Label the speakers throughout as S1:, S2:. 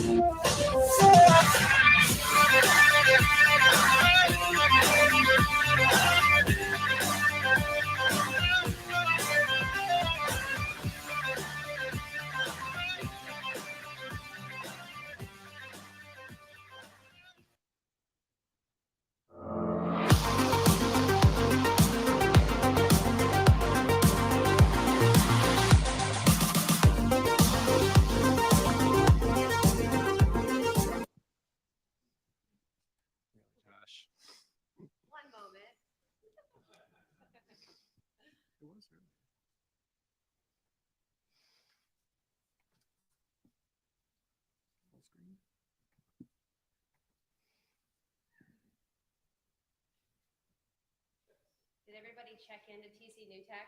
S1: Did everybody check into TC New Tech?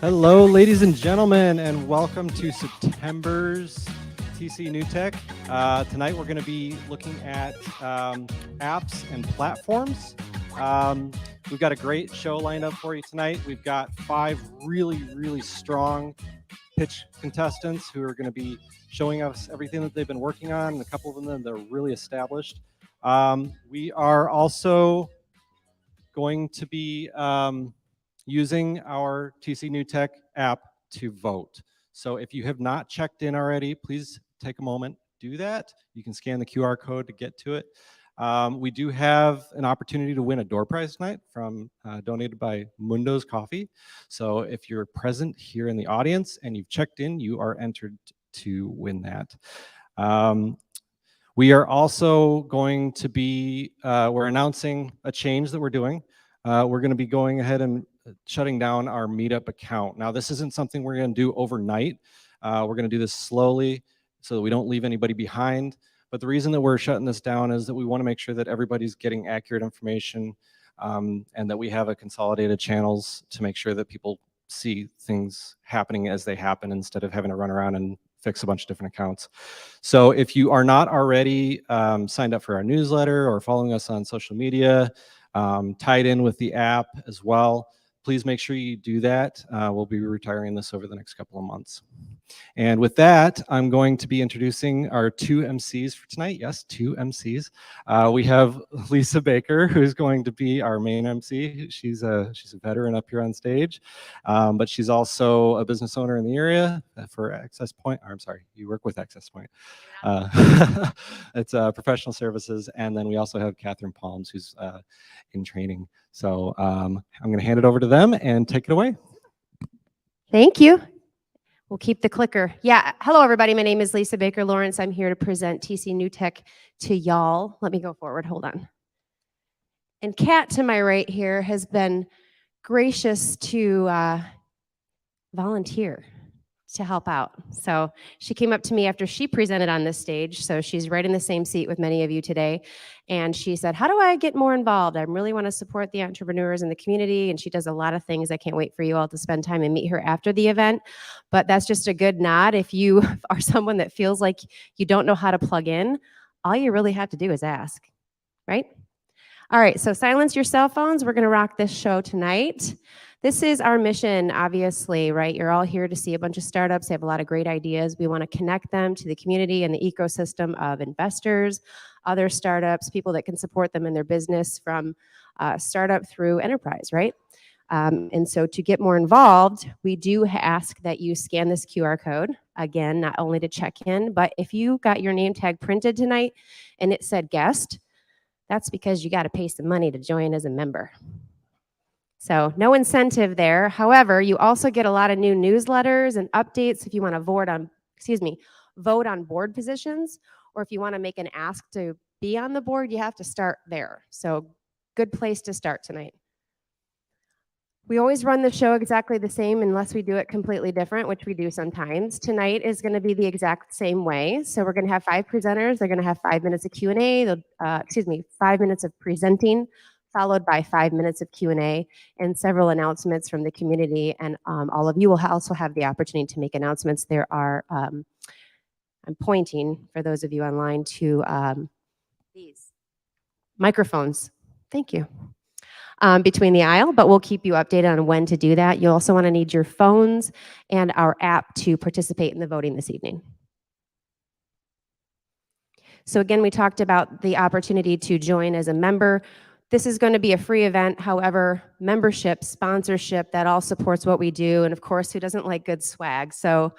S2: Hello, ladies and gentlemen, and welcome to September's TC New Tech. Tonight we're going to be looking at apps and platforms. We've got a great show lined up for you tonight. We've got 5 really strong pitch contestants who are going to be showing us everything that they've been working on, and a couple of them that are really established. We are also going to be using our TC New Tech app to vote. So if you have not checked in already, please take a moment, do that. You can scan the QR code to get to it. We do have an opportunity to win a door prize tonight from donated by Mundo's Coffee. So if you're present here in the audience and you've checked in, you are entered to win that. We are also going to be, we're announcing a change that we're doing. We're going to be going ahead and shutting down our Meetup account. Now, this isn't something we're going to do overnight. We're going to do this slowly so that we don't leave anybody behind. But the reason that we're shutting this down is that we want to make sure that everybody's getting accurate information and that we have a consolidated channels to make sure that people see things happening as they happen instead of having to run around and fix a bunch of different accounts. So if you are not already signed up for our newsletter or following us on social media, tied in with the app as well, please make sure you do that. We'll be retiring this over the next couple of months. And with that, I'm going to be introducing our 2 MCs for tonight. Yes, 2 MCs. We have Lisa Baker, who's going to be our main MC. She's a veteran up here on stage, but she's also a business owner in the area for Access Point. Or, I'm sorry, you work with Access Point. It's professional services. And then we also have Catherine Palms, who's in training. So I'm going to hand it over to them and take it away.
S1: Thank you. We'll keep the clicker. Yeah. Hello, everybody. My name is Lisa Baker Lawrence. I'm here to present TC New Tech to y'all. Let me go forward. Hold on. And Kat to my right here has been gracious to volunteer to help out. So she came up to me after she presented on this stage. So she's right in the same seat with many of you today. And she said, how do I get more involved? I really want to support the entrepreneurs in the community. And she does a lot of things. I can't wait for you all to spend time and meet her after the event. But that's just a good nod. If you are someone that feels like you don't know how to plug in, all you really have to do is ask, right? All right, so silence your cell phones. We're going to rock this show tonight. This is our mission, obviously, right? You're all here to see a bunch of startups. They have a lot of great ideas. We want to connect them to the community and the ecosystem of investors, other startups, people that can support them in their business from startup through enterprise, right? And so to get more involved, we do ask that you scan this QR code, again, not only to check in, but if you got your name tag printed tonight and it said guest, that's because you got to pay some money to join as a member. So no incentive there. However, you also get a lot of new newsletters and updates if you want to vote on board positions, or if you want to make an ask to be on the board, you have to start there. So good place to start tonight. We always run the show exactly the same unless we do it completely different, which we do sometimes. Tonight is going to be the exact same way. So we're going to have 5 presenters. They're going to have 5 minutes of Q&A, 5 minutes of presenting, followed by 5 minutes of Q&A and several announcements from the community. And all of you will also have the opportunity to make announcements. There are, I'm pointing for those of you online to these microphones. Thank you. Between the aisle, but we'll keep you updated on when to do that. You'll also want to need your phones and our app to participate in the voting this evening. So again, we talked about the opportunity to join as a member. This is going to be a free event. However, membership, sponsorship, that all supports what we do. And of course, who doesn't like good swag? So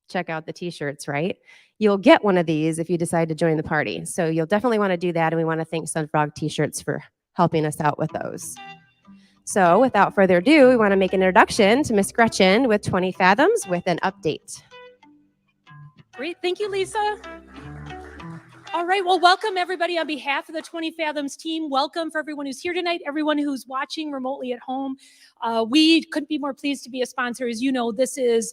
S1: check out the t-shirts, right? You'll get one of these if you decide to join the party. So you'll definitely want to do that. And we want to thank Sunfrog t-shirts for helping us out with those. So without further ado, we want to make an introduction to Miss Gretchen with 20 Fathoms with an update.
S3: Great, thank you, Lisa. All right, well, welcome everybody on behalf of the 20 Fathoms team. Welcome for everyone who's here tonight, everyone who's watching remotely at home. We couldn't be more pleased to be a sponsor. As you know, this is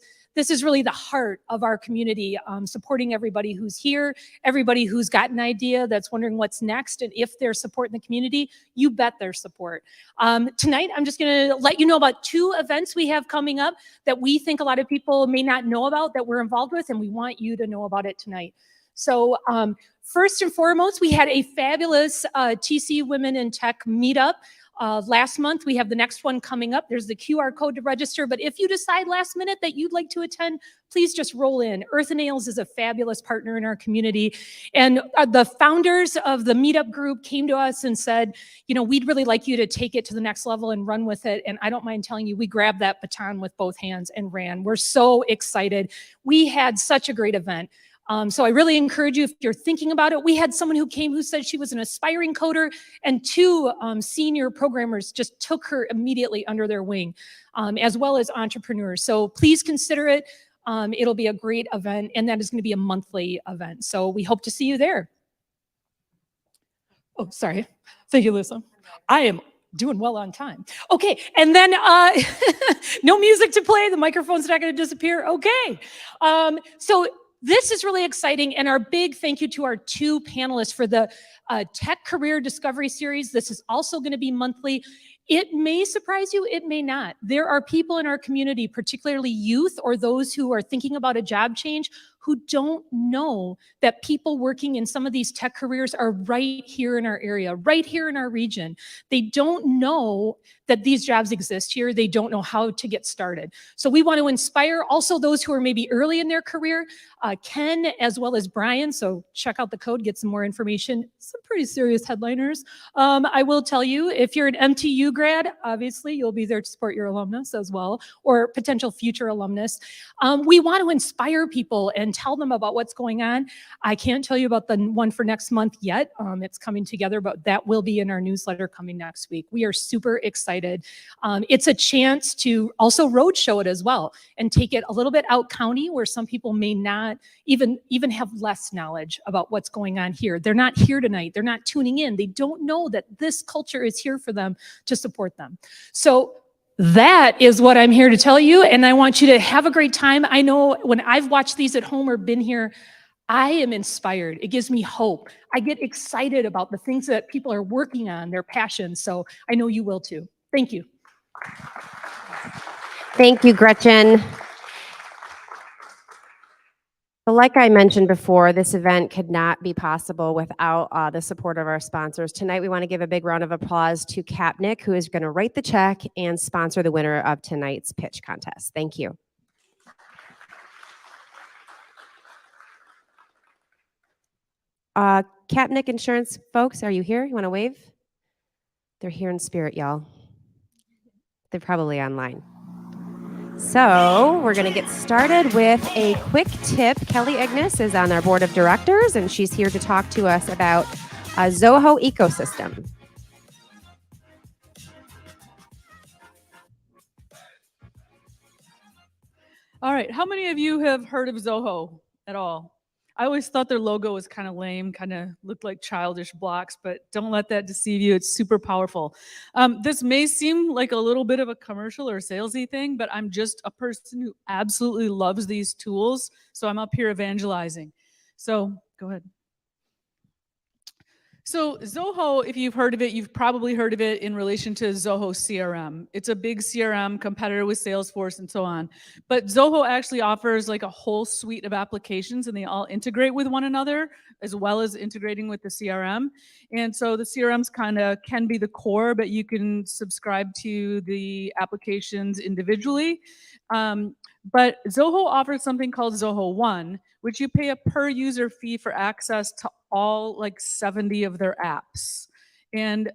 S3: really the heart of our community, supporting everybody who's here, everybody who's got an idea that's wondering what's next, and if there's support in the community, you bet there's support. Tonight, I'm just gonna let you know about 2 events we have coming up that we think a lot of people may not know about that we're involved with, and we want you to know about it tonight. So first and foremost, we had a fabulous TC Women in Tech meetup. Last month, we have the next one coming up. There's the QR code to register, but if you decide last minute that you'd like to attend, please just roll in. Earth and Nails is a fabulous partner in our community. And the founders of the meetup group came to us and said, you know, we'd really like you to take it to the next level and run with it. And I don't mind telling you, we grabbed that baton with both hands and ran. We're so excited. We had such a great event. So I really encourage you, if you're thinking about it. We had someone who came who said she was an aspiring coder, and 2 senior programmers just took her immediately under their wing, as well as entrepreneurs. So please consider it. It'll be a great event, and that is going to be a monthly event. So we hope to see you there. Oh, sorry. Thank you, Lisa. I am doing well on time. Okay, and then no music to play. The microphone's not going to disappear. Okay. So this is really exciting, and our big thank you to our 2 panelists for the Tech Career Discovery Series. This is also going to be monthly. It may surprise you, it may not. There are people in our community, particularly youth or those who are thinking about a job change, who don't know that people working in some of these tech careers are right here in our area, right here in our region. They don't know that these jobs exist here. They don't know how to get started. So we want to inspire also those who are maybe early in their career, Ken as well as Brian. So check out the code, get some more information. Some pretty serious headliners. I will tell you, if you're an MTU grad, obviously you'll be there to support your alumnus as well, or potential future alumnus. We want to inspire people and tell them about what's going on. I can't tell you about the one for next month yet. It's coming together, but that will be in our newsletter coming next week. We are super excited. It's a chance to also roadshow it as well and take it a little bit out county, where some people may not even have less knowledge about what's going on here. They're not here tonight. They're not tuning in. They don't know that this culture is here for them to support them. So that is what I'm here to tell you, and I want you to have a great time. I know when I've watched these at home or been here, I am inspired. It gives me hope. I get excited about the things that people are working on, their passions. So I know you will too. Thank you.
S1: Thank you, Gretchen. So like I mentioned before, this event could not be possible without the support of our sponsors. Tonight, we want to give a big round of applause to Capnick, who is going to write the check and sponsor the winner of tonight's pitch contest. Thank you. Capnick Insurance folks, are you here? You want to wave? They're here in spirit, y'all. They're probably online. So we're going to get started with a quick tip. Kelly Ignis is on our board of directors, and she's here to talk to us about a Zoho ecosystem.
S4: All right, how many of you have heard of Zoho at all? I always thought their logo was kind of lame, kind of looked like childish blocks, but don't let that deceive you. It's super powerful. This may seem like a little bit of a commercial or salesy thing, but I'm just a person who absolutely loves these tools, so I'm up here evangelizing. So go ahead. So Zoho, if you've heard of it, you've probably heard of it in relation to Zoho CRM. It's a big CRM competitor with Salesforce and so on. But Zoho actually offers like a whole suite of applications, and they all integrate with one another, as well as integrating with the CRM. And so the CRMs kind of can be the core, but you can subscribe to the applications individually. But Zoho offers something called Zoho One, which you pay a per user fee for access to all like 70 of their apps. And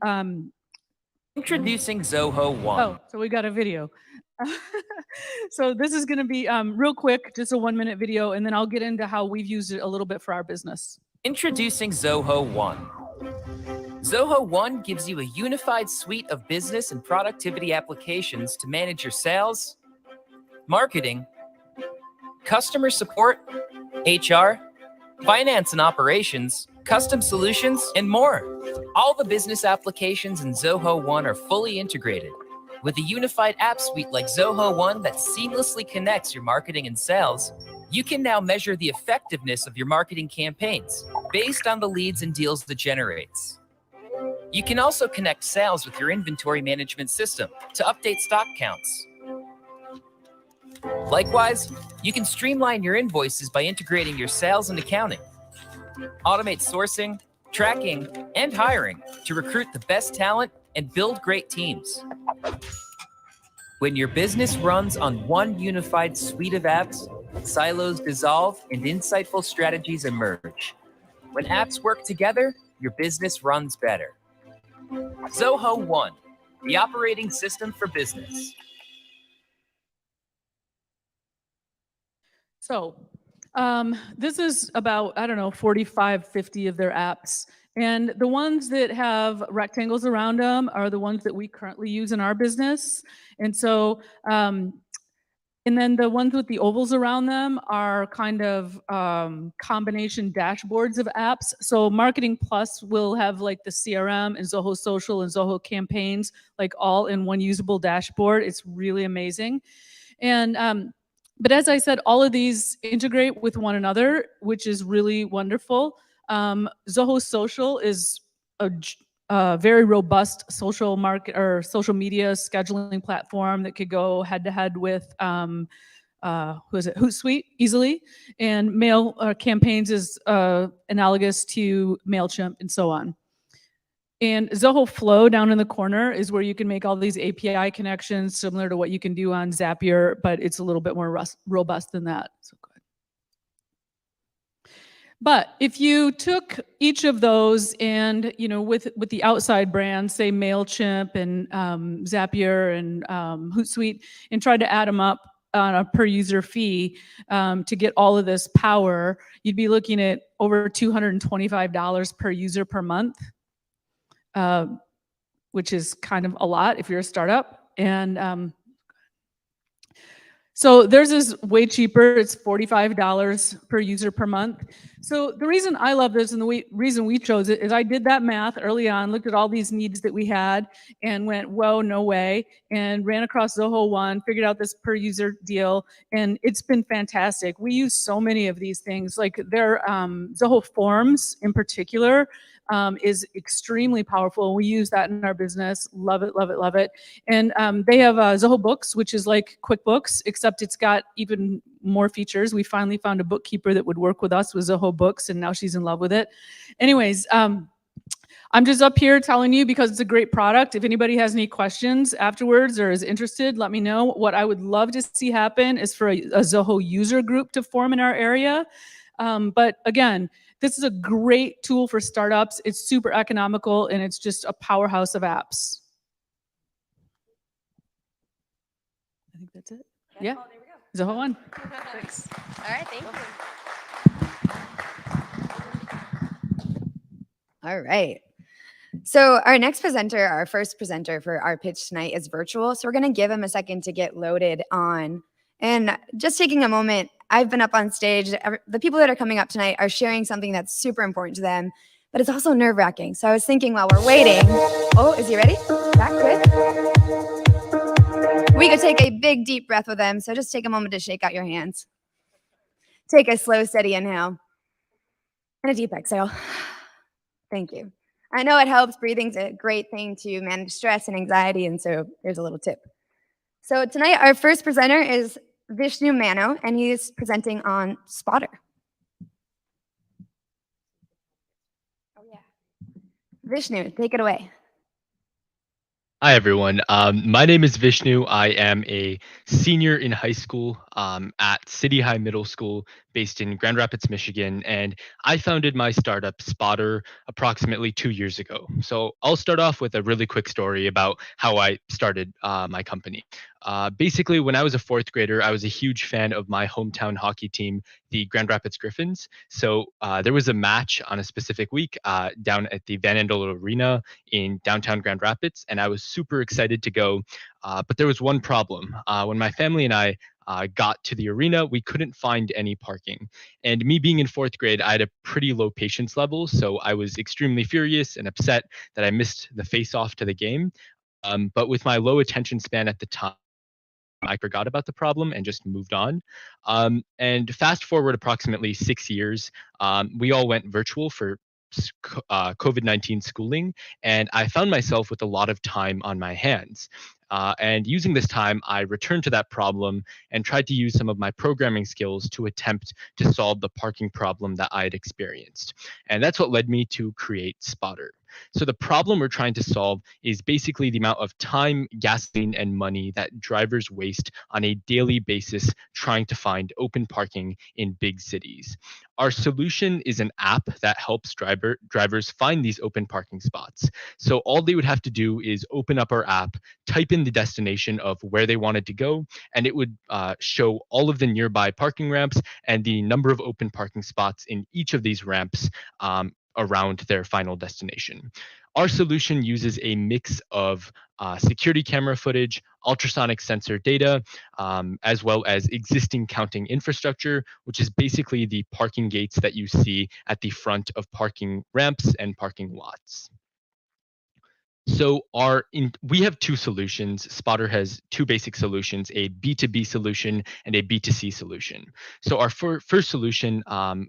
S5: introducing Zoho One.
S4: Oh, so we got a video. So this is going to be real quick, just a 1-minute video, and then I'll get into how we've used it a little bit for our business.
S5: Introducing Zoho One. Zoho One gives you a unified suite of business and productivity applications to manage your sales, marketing, customer support, HR, finance and operations, custom solutions, and more. All the business applications in Zoho One are fully integrated. With a unified app suite like Zoho One that seamlessly connects your marketing and sales, you can now measure the effectiveness of your marketing campaigns based on the leads and deals it generates. You can also connect sales with your inventory management system to update stock counts. Likewise, you can streamline your invoices by integrating your sales and accounting. Automate sourcing, tracking, and hiring to recruit the best talent and build great teams. When your business runs on one unified suite of apps, silos dissolve and insightful strategies emerge. When apps work together, your business runs better. Zoho One, the operating system for business.
S4: So this is about, I don't know, 45, 50 of their apps. And the ones that have rectangles around them are the ones that we currently use in our business. And so, and then the ones with the ovals around them are kind of combination dashboards of apps. So Marketing Plus will have like the CRM and Zoho Social and Zoho Campaigns, like all in one usable dashboard. It's really amazing. And but as I said, all of these integrate with one another, which is really wonderful. Zoho Social is a very robust social market or social media scheduling platform that could go head to head with Hootsuite easily, and Mail Campaigns is analogous to MailChimp and so on. And Zoho Flow down in the corner is where you can make all these API connections similar to what you can do on Zapier, but it's a little bit more robust than that. So good. But if you took each of those and, you know, with the outside brands, say MailChimp and Zapier and Hootsuite, and tried to add them up on a per user fee to get all of this power, you'd be looking at over $225 per user per month. Which is kind of a lot if you're a startup. And so theirs is way cheaper. It's $45 per user per month. So the reason I love this and the reason we chose it is I did that math early on, looked at all these needs that we had and went, whoa, no way, and ran across Zoho One, figured out this per user deal, and it's been fantastic. We use so many of these things, like their Zoho Forms in particular, is extremely powerful. We use that in our business. Love it, love it, love it. And they have Zoho Books, which is like QuickBooks, except it's got even more features. We finally found a bookkeeper that would work with us with Zoho Books, and now she's in love with it. Anyways, I'm just up here telling you because it's a great product. If anybody has any questions afterwards or is interested, let me know. What I would love to see happen is for a Zoho user group to form in our area. But again, this is a great tool for startups. It's super economical, and it's just a powerhouse of apps. think that's it. Yeah. Zoho 1.
S1: Thanks. All right, thank you.
S6: All right. So our next presenter, our first presenter for our pitch tonight is virtual. So we're going to give him a second to get loaded on. And just taking a moment, I've been up on stage. The people that are coming up tonight are sharing something that's super important to them, but it's also nerve-wracking. So I was thinking while we're waiting, oh, is he ready? Back, good. We could take a big, deep breath with them. So just take a moment to shake out your hands. Take a slow, steady inhale and a deep exhale. Thank you. I know it helps. Breathing's a great thing to manage stress and anxiety, and so here's a little tip. So tonight, our first presenter is Vishnu Mano, and he's presenting on Spotter. Oh, yeah. Vishnu, take it away.
S7: Hi, everyone. My name is Vishnu. I am a senior in high school at City High Middle School based in Grand Rapids, Michigan. And I founded my startup Spotter approximately 2 years ago. So I'll start off with a really quick story about how I started my company. Basically, when I was a fourth grader, I was a huge fan of my hometown hockey team, the Grand Rapids Griffins. So there was a match on a specific week down at the Van Andel Arena in downtown Grand Rapids, and I was super excited to go. But there was one problem. When my family and I got to the arena, we couldn't find any parking. And me being in fourth grade, I had a pretty low patience level, so I was extremely furious and upset that I missed the face-off to the game. But with my low attention span at the time, I forgot about the problem and just moved on. And fast forward approximately 6 years, we all went virtual for COVID-19 schooling, and I found myself with a lot of time on my hands. And using this time, I returned to that problem and tried to use some of my programming skills to attempt to solve the parking problem that I had experienced. And that's what led me to create Spotter. So the problem we're trying to solve is basically the amount of time, gasoline, and money that drivers waste on a daily basis trying to find open parking in big cities. Our solution is an app that helps drivers find these open parking spots. So all they would have to do is open up our app, type in the destination of where they wanted to go, and it would show all of the nearby parking ramps and the number of open parking spots in each of these ramps around their final destination. Our solution uses a mix of security camera footage, ultrasonic sensor data, as well as existing counting infrastructure, which is basically the parking gates that you see at the front of parking ramps and parking lots. So we have two solutions. Spotter has two basic solutions, a B2B solution and a B2C solution. So our first solution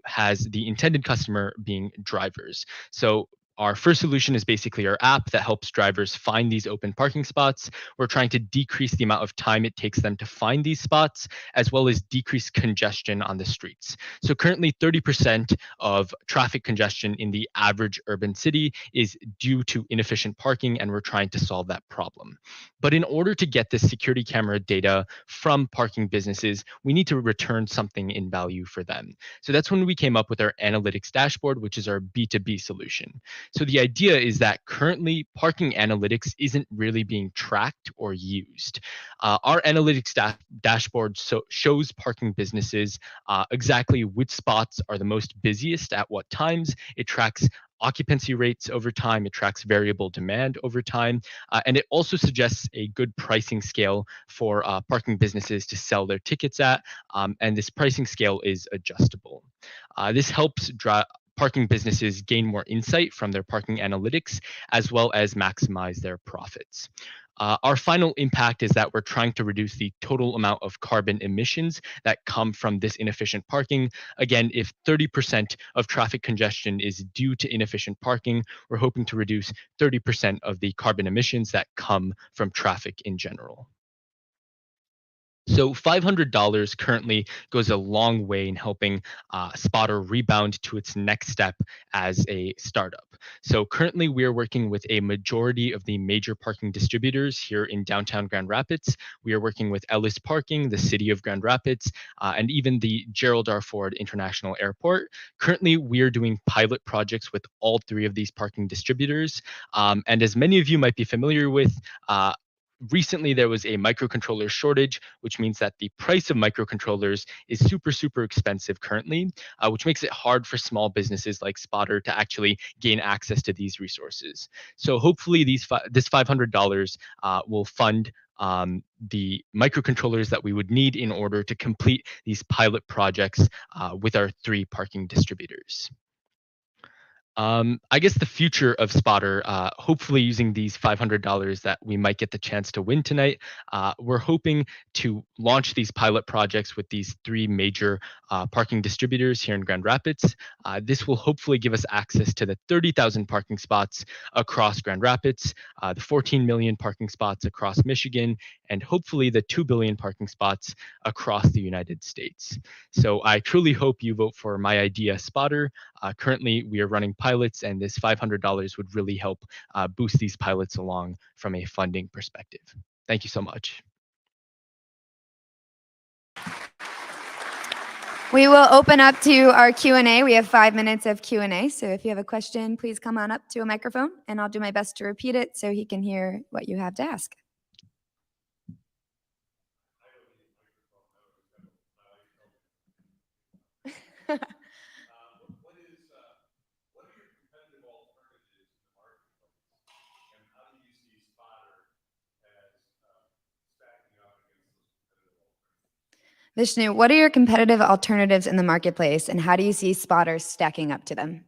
S7: has the intended customer being drivers. So our first solution is basically our app that helps drivers find these open parking spots. We're trying to decrease the amount of time it takes them to find these spots, as well as decrease congestion on the streets. So currently 30% of traffic congestion in the average urban city is due to inefficient parking, and we're trying to solve that problem. But in order to get this security camera data from parking businesses, we need to return something in value for them. So that's when we came up with our analytics dashboard, which is our B2B solution. So the idea is that currently parking analytics isn't really being tracked or used. Our analytics dashboard shows parking businesses exactly which spots are the most busiest at what times. It tracks occupancy rates over time, it tracks variable demand over time, and it also suggests a good pricing scale for parking businesses to sell their tickets at, and this pricing scale is adjustable. This helps parking businesses gain more insight from their parking analytics, as well as maximize their profits. Our final impact is that we're trying to reduce the total amount of carbon emissions that come from this inefficient parking. Again, if 30% of traffic congestion is due to inefficient parking, we're hoping to reduce 30% of the carbon emissions that come from traffic in general. So $500 currently goes a long way in helping Spotter rebound to its next step as a startup. So currently we are working with a majority of the major parking distributors here in downtown Grand Rapids. We are working with Ellis Parking, the city of Grand Rapids, and even the Gerald R. Ford International Airport. Currently, we are doing pilot projects with all three of these parking distributors. And as many of you might be familiar with, recently there was a microcontroller shortage, which means that the price of microcontrollers is super, super expensive currently, which makes it hard for small businesses like Spotter to actually gain access to these resources. So hopefully this $500 will fund the microcontrollers that we would need in order to complete these pilot projects with our 3 parking distributors. I guess the future of Spotter, hopefully using these $500 that we might get the chance to win tonight, we're hoping to launch these pilot projects with these 3 major parking distributors here in Grand Rapids. This will hopefully give us access to the 30,000 parking spots across Grand Rapids, the 14 million parking spots across Michigan, and hopefully the 2 billion parking spots across the United States. So I truly hope you vote for my idea, Spotter. Currently, we are running pilots, and this $500 would really help boost these pilots along from a funding perspective. Thank you so much.
S6: We will open up to our Q&A. We have 5 minutes of Q&A. So if you have a question, please come on up to a microphone, and I'll do my best to repeat it so he can hear what you have to ask. Vishnu, what are your competitive alternatives in the marketplace, and how do you see Spotter stacking up to them?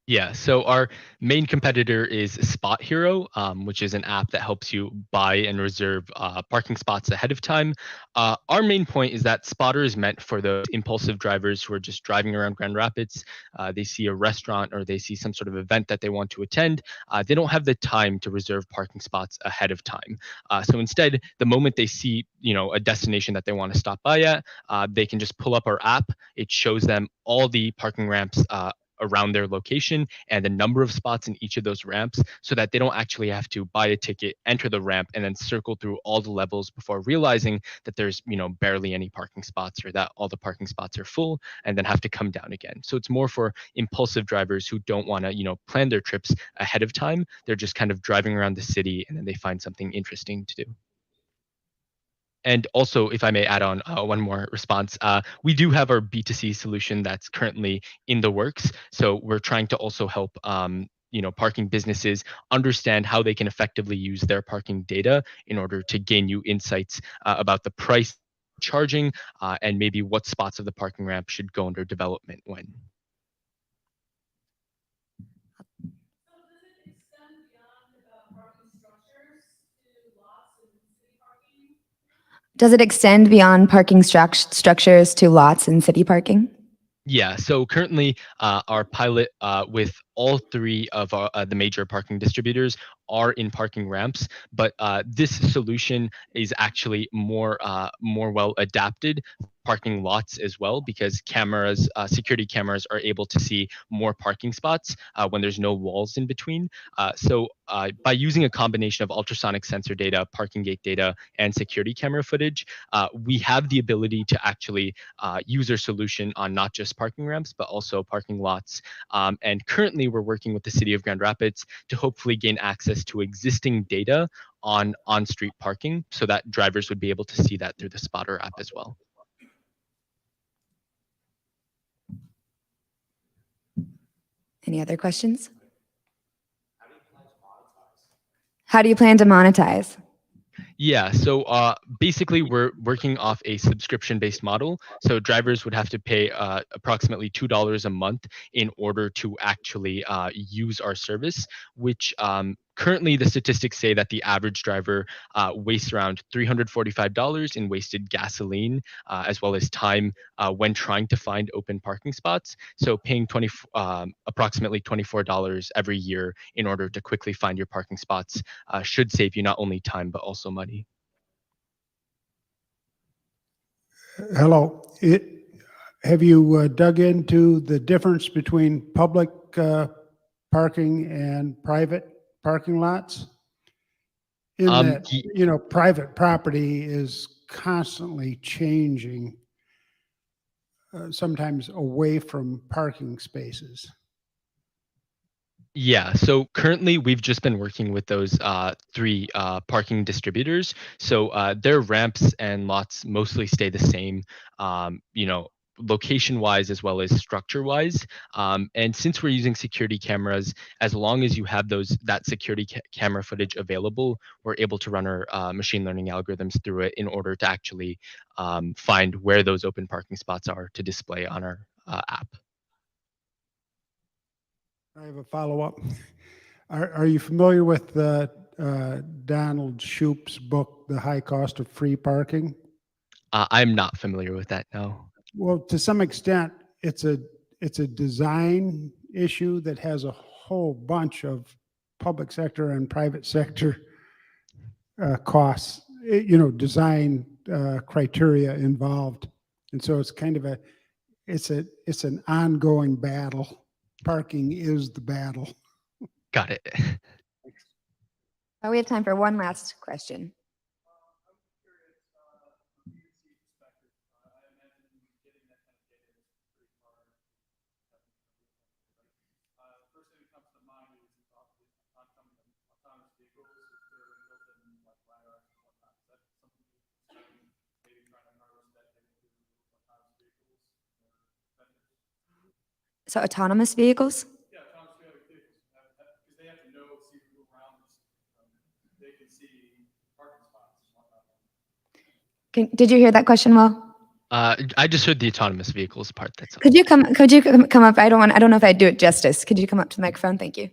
S7: Yeah, so our main competitor is Spot Hero, which is an app that helps you buy and reserve parking spots ahead of time. Our main point is that Spotter is meant for those impulsive drivers who are just driving around Grand Rapids. They see a restaurant or they see some sort of event that they want to attend. They don't have the time to reserve parking spots ahead of time. So instead, the moment they see, a destination that they want to stop by at, they can just pull up our app. It shows them all the parking ramps around their location and the number of spots in each of those ramps, so that they don't actually have to buy a ticket, enter the ramp, and then circle through all the levels before realizing that there's barely any parking spots, or that all the parking spots are full, and then have to come down again. So it's more for impulsive drivers who don't want to plan their trips ahead of time. They're just kind of driving around the city and then they find something interesting to do. And also, if I may add on one more response, we do have our B2C solution that's currently in the works. So we're trying to also help parking businesses understand how they can effectively use their parking data in order to gain new insights about the price charging and maybe what spots of the parking ramp should go under development when.
S6: Does it extend beyond parking structures to lots and city parking?
S7: Yeah, so currently our pilot with all 3 of the major parking distributors are in parking ramps, but this solution is actually more well adapted parking lots as well, because security cameras are able to see more parking spots when there's no walls in between. So by using a combination of ultrasonic sensor data, parking gate data, and security camera footage, we have the ability to actually use our solution on not just parking ramps, but also parking lots. And currently we're working with the city of Grand Rapids to hopefully gain access to existing data on on-street parking, so that drivers would be able to see that through the Spotter app as well.
S6: Any other questions? How do you plan to monetize?
S7: Yeah, so basically we're working off a subscription-based model. So drivers would have to pay approximately $2 a month in order to actually use our service, which currently the statistics say that the average driver wastes around $345 in wasted gasoline, as well as time when trying to find open parking spots. So paying approximately $24 every year in order to quickly find your parking spots should save you not only time, but also money.
S8: Hello. Have you dug into the difference between public parking and private parking lots? In that, private property is constantly changing, sometimes away from parking spaces.
S7: Yeah, so currently we've just been working with those three parking distributors. So their ramps and lots mostly stay the same, location wise as well as structure wise. And since we're using security cameras, as long as you have that security camera footage available, we're able to run our machine learning algorithms through it in order to actually find where those open parking spots are to display on our app.
S8: I have a follow-up. Are you familiar with Donald Shoup's book, The High Cost of Free Parking?
S7: I'm not familiar with that, no.
S8: Well, to some extent, it's a design issue that has a whole bunch of public sector and private sector costs, design criteria involved. And so it's kind of it's an ongoing battle. Parking is the battle.
S7: Got it.
S6: Oh, we have time for one last question. So autonomous vehicles?
S9: Yeah, autonomous vehicles, because they have to know, see who around us. They can see parking spots and whatnot.
S6: Did you hear that question well?
S7: I just heard the autonomous vehicles part. That's all.
S6: Could you come up? I don't know if I'd do it justice. Could you come up to the microphone? Thank you.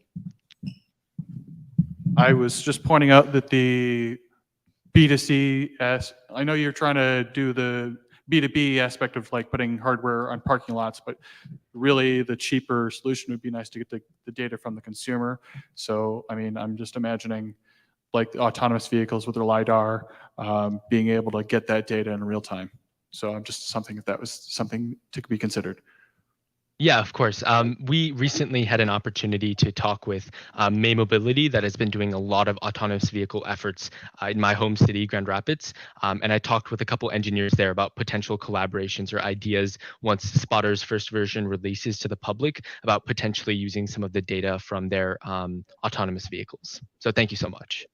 S9: I was just pointing out that the B2C, I know you're trying to do the B2B aspect of like putting hardware on parking lots, but really the cheaper solution would be nice to get the data from the consumer. So, I mean, I'm just imagining like the autonomous vehicles with their LiDAR, being able to get that data in real time. So I'm just something, if that was something to be considered.
S7: Yeah, of course. We recently had an opportunity to talk with May Mobility that has been doing a lot of autonomous vehicle efforts in my home city, Grand Rapids. And I talked with a couple engineers there about potential collaborations or ideas once Spotter's first version releases to the public about potentially using some of the data from their autonomous vehicles. So thank you so much.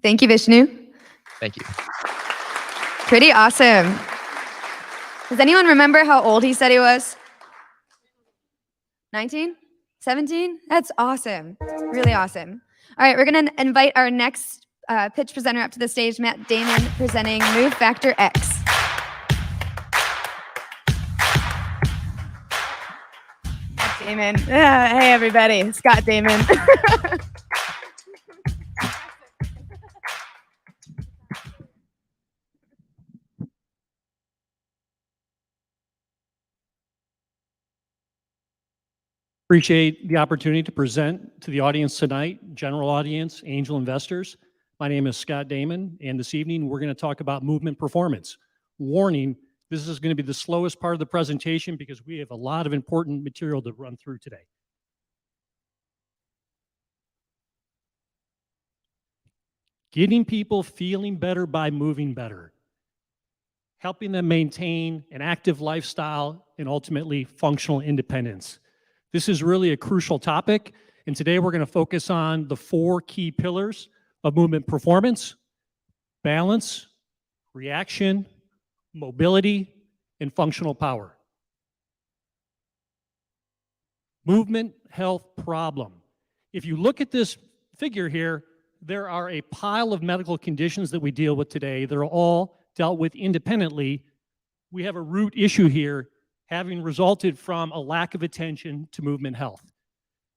S6: Thank you, Vishnu.
S7: Thank you.
S6: Pretty awesome. Does anyone remember how old he said he was? 19? 17? That's awesome. Really awesome. All right, we're going to invite our next pitch presenter up to the stage, Matt Damon, presenting Move Factor X. Matt Damon. Hey, everybody. Scott Damon.
S10: Appreciate the opportunity to present to the audience tonight, general audience, angel investors. My name is Scott Damon, and this evening we're going to talk about movement performance. Warning, this is going to be the slowest part of the presentation because we have a lot of important material to run through today. Getting people feeling better by moving better. Helping them maintain an active lifestyle and ultimately functional independence. This is really a crucial topic, and today we're going to focus on the 4 key pillars of movement performance: balance, reaction, mobility, and functional power. Movement health problem. If you look at this figure here, there are a pile of medical conditions that we deal with today. They're all dealt with independently. We have a root issue here having resulted from a lack of attention to movement health.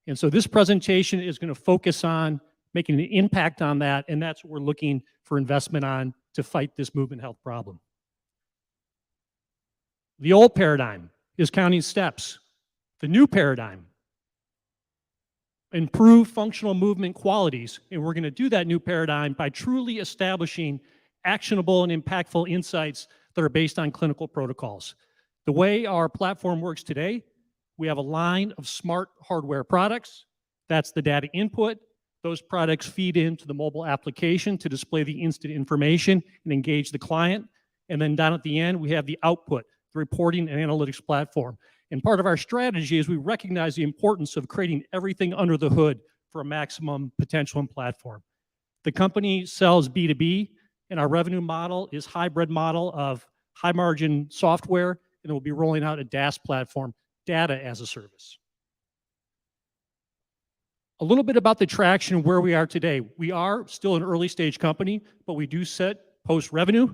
S10: And so this presentation is going to focus on making an impact on that, and that's what we're looking for investment on to fight this movement health problem. The old paradigm is counting steps. The new paradigm, improve functional movement qualities, and we're going to do that new paradigm by truly establishing actionable and impactful insights that are based on clinical protocols. The way our platform works today, we have a line of smart hardware products. That's the data input. Those products feed into the mobile application to display the instant information and engage the client. And then down at the end, we have the output, the reporting and analytics platform. And part of our strategy is we recognize the importance of creating everything under the hood for a maximum potential and platform. The company sells B2B, and our revenue model is hybrid model of high margin software, and we'll be rolling out a DaaS platform, data as a service. A little bit about the traction where we are today. We are still an early stage company, but we do post revenue.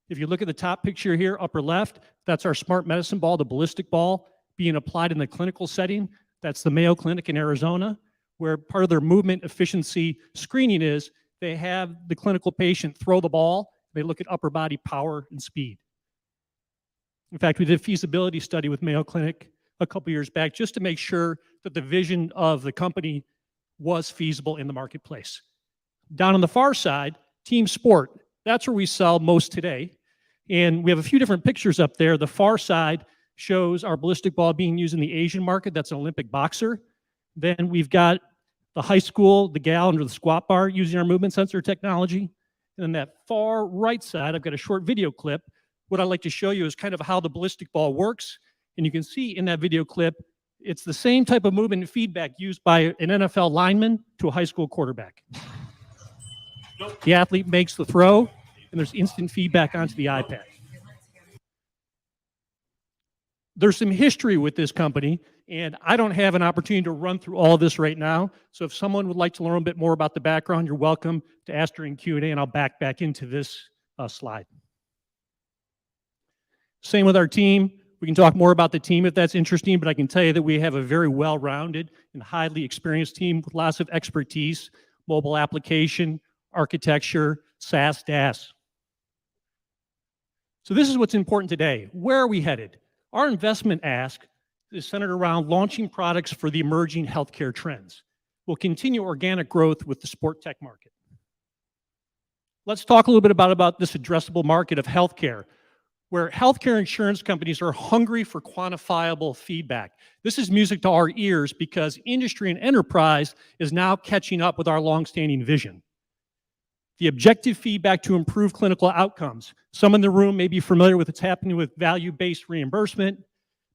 S10: If you look at the top picture here, upper left, that's our smart medicine ball, the ballistic ball being applied in the clinical setting. That's the Mayo Clinic in Arizona, where part of their movement efficiency screening is they have the clinical patient throw the ball. They look at upper body power and speed. In fact, we did a feasibility study with Mayo Clinic a couple years back just to make sure that the vision of the company was feasible in the marketplace. Down on the far side, team sport. That's where we sell most today. And we have a few different pictures up there. The far side shows our ballistic ball being used in the Asian market. That's an Olympic boxer. Then we've got the high school, the gal under the squat bar using our movement sensor technology. And then that far right side, I've got a short video clip. What I'd like to show you is kind of how the ballistic ball works. And you can see in that video clip, it's the same type of movement and feedback used by an NFL lineman to a high school quarterback. The athlete makes the throw, and there's instant feedback onto the iPad. There's some history with this company, and I don't have an opportunity to run through all of this right now. So if someone would like to learn a bit more about the background, you're welcome to ask during Q&A, and I'll back into this slide. Same with our team. We can talk more about the team if that's interesting, but I can tell you that we have a very well-rounded and highly experienced team with lots of expertise, mobile application, architecture, SaaS, DaaS. So this is what's important today. Where are we headed? Our investment ask is centered around launching products for the emerging healthcare trends. We'll continue organic growth with the sport tech market. Let's talk a little bit about this addressable market of healthcare, where healthcare insurance companies are hungry for quantifiable feedback. This is music to our ears because industry and enterprise is now catching up with our longstanding vision. The objective feedback to improve clinical outcomes. Some in the room may be familiar with what's happening with value-based reimbursement,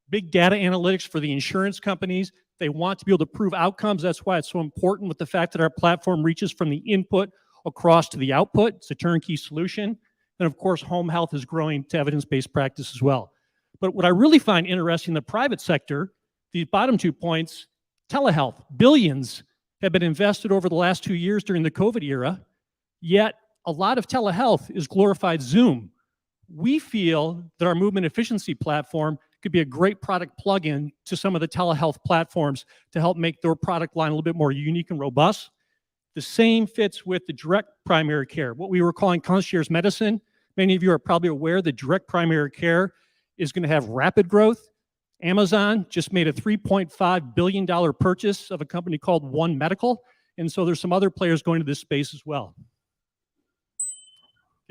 S10: big data analytics for the insurance companies. They want to be able to prove outcomes. That's why it's so important with the fact that our platform reaches from the input across to the output. It's a turnkey solution. And of course, home health is growing to evidence-based practice as well. But what I really find interesting in the private sector, these bottom 2 points, telehealth, billions have been invested over the last 2 years during the COVID era. Yet, a lot of telehealth is glorified Zoom. We feel that our movement efficiency platform could be a great product plug-in to some of the telehealth platforms to help make their product line a little bit more unique and robust. The same fits with the direct primary care, what we were calling concierge medicine. Many of you are probably aware that direct primary care is going to have rapid growth. Amazon just made a $3.5 billion purchase of a company called One Medical. And so there's some other players going to this space as well.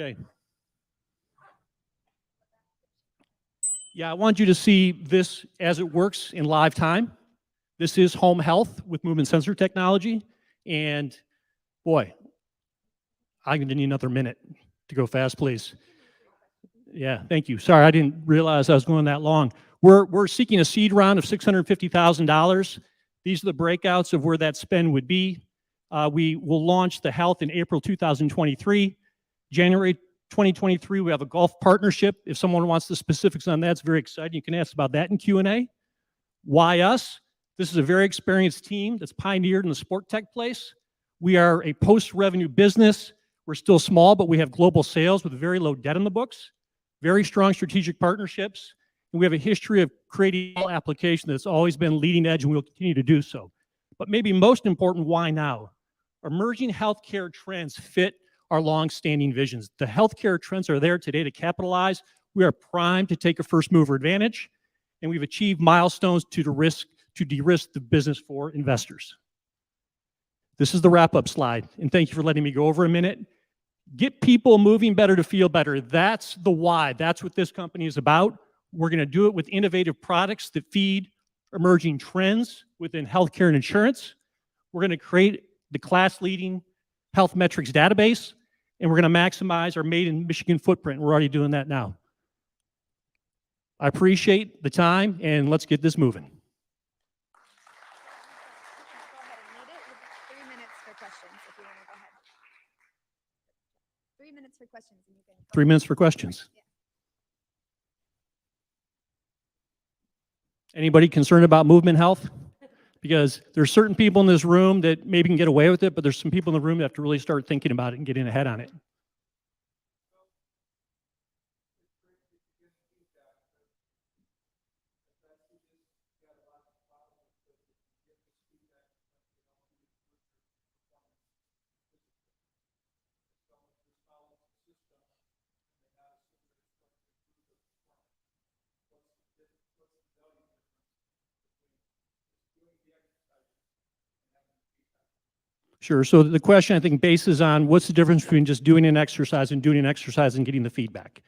S10: Okay. Yeah, I want you to see this as it works in live time. This is home health with movement sensor technology. And boy, I'm going to need another minute to go fast, please. Yeah, thank you. Sorry, I didn't realize I was going that long. We're seeking a seed round of $650,000. These are the breakouts of where that spend would be. We will launch the health in April 2023. January 2023, we have a golf partnership. If someone wants the specifics on that, it's very exciting. You can ask about that in Q&A. Why us? This is a very experienced team that's pioneered in the sport tech place. We are a post-revenue business. We're still small, but we have global sales with very low debt in the books, very strong strategic partnerships, and we have a history of creating an application that's always been leading edge, and we'll continue to do so. But maybe most important, why now? Emerging healthcare trends fit our long-standing visions. The healthcare trends are there today to capitalize. We are primed to take a first-mover advantage, and we've achieved milestones to de-risk the business for investors. This is the wrap-up slide, and thank you for letting me go over a minute. Get people moving better to feel better. That's the why. That's what this company is about. We're going to do it with innovative products that feed emerging trends within healthcare and insurance. We're going to create the class-leading health metrics database, and we're going to maximize our made in Michigan footprint. We're already doing that now. I appreciate the time, and let's get this moving.
S6: Go ahead and lead it with 3 minutes for questions if you want to go ahead. 3 minutes for questions and you can.
S10: 3 minutes for questions.
S6: Yeah.
S10: Anybody concerned about movement health? Because there's certain people in this room that maybe can get away with it, but there's some people in the room that have to really start thinking about it and getting ahead on it. Sure. So the question, I think, bases on what's the difference between just doing an exercise and doing an exercise and getting the feedback.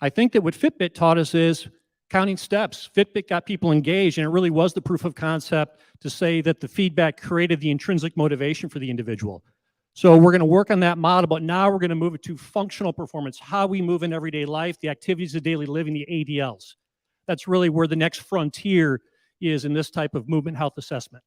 S10: I think that what Fitbit taught us is counting steps. Fitbit got people engaged, and it really was the proof of concept to say that the feedback created the intrinsic motivation for the individual. So we're going to work on that model, but now we're going to move it to functional performance, how we move in everyday life, the activities of daily living, the ADLs. That's really where the next frontier is in this type of movement health assessment.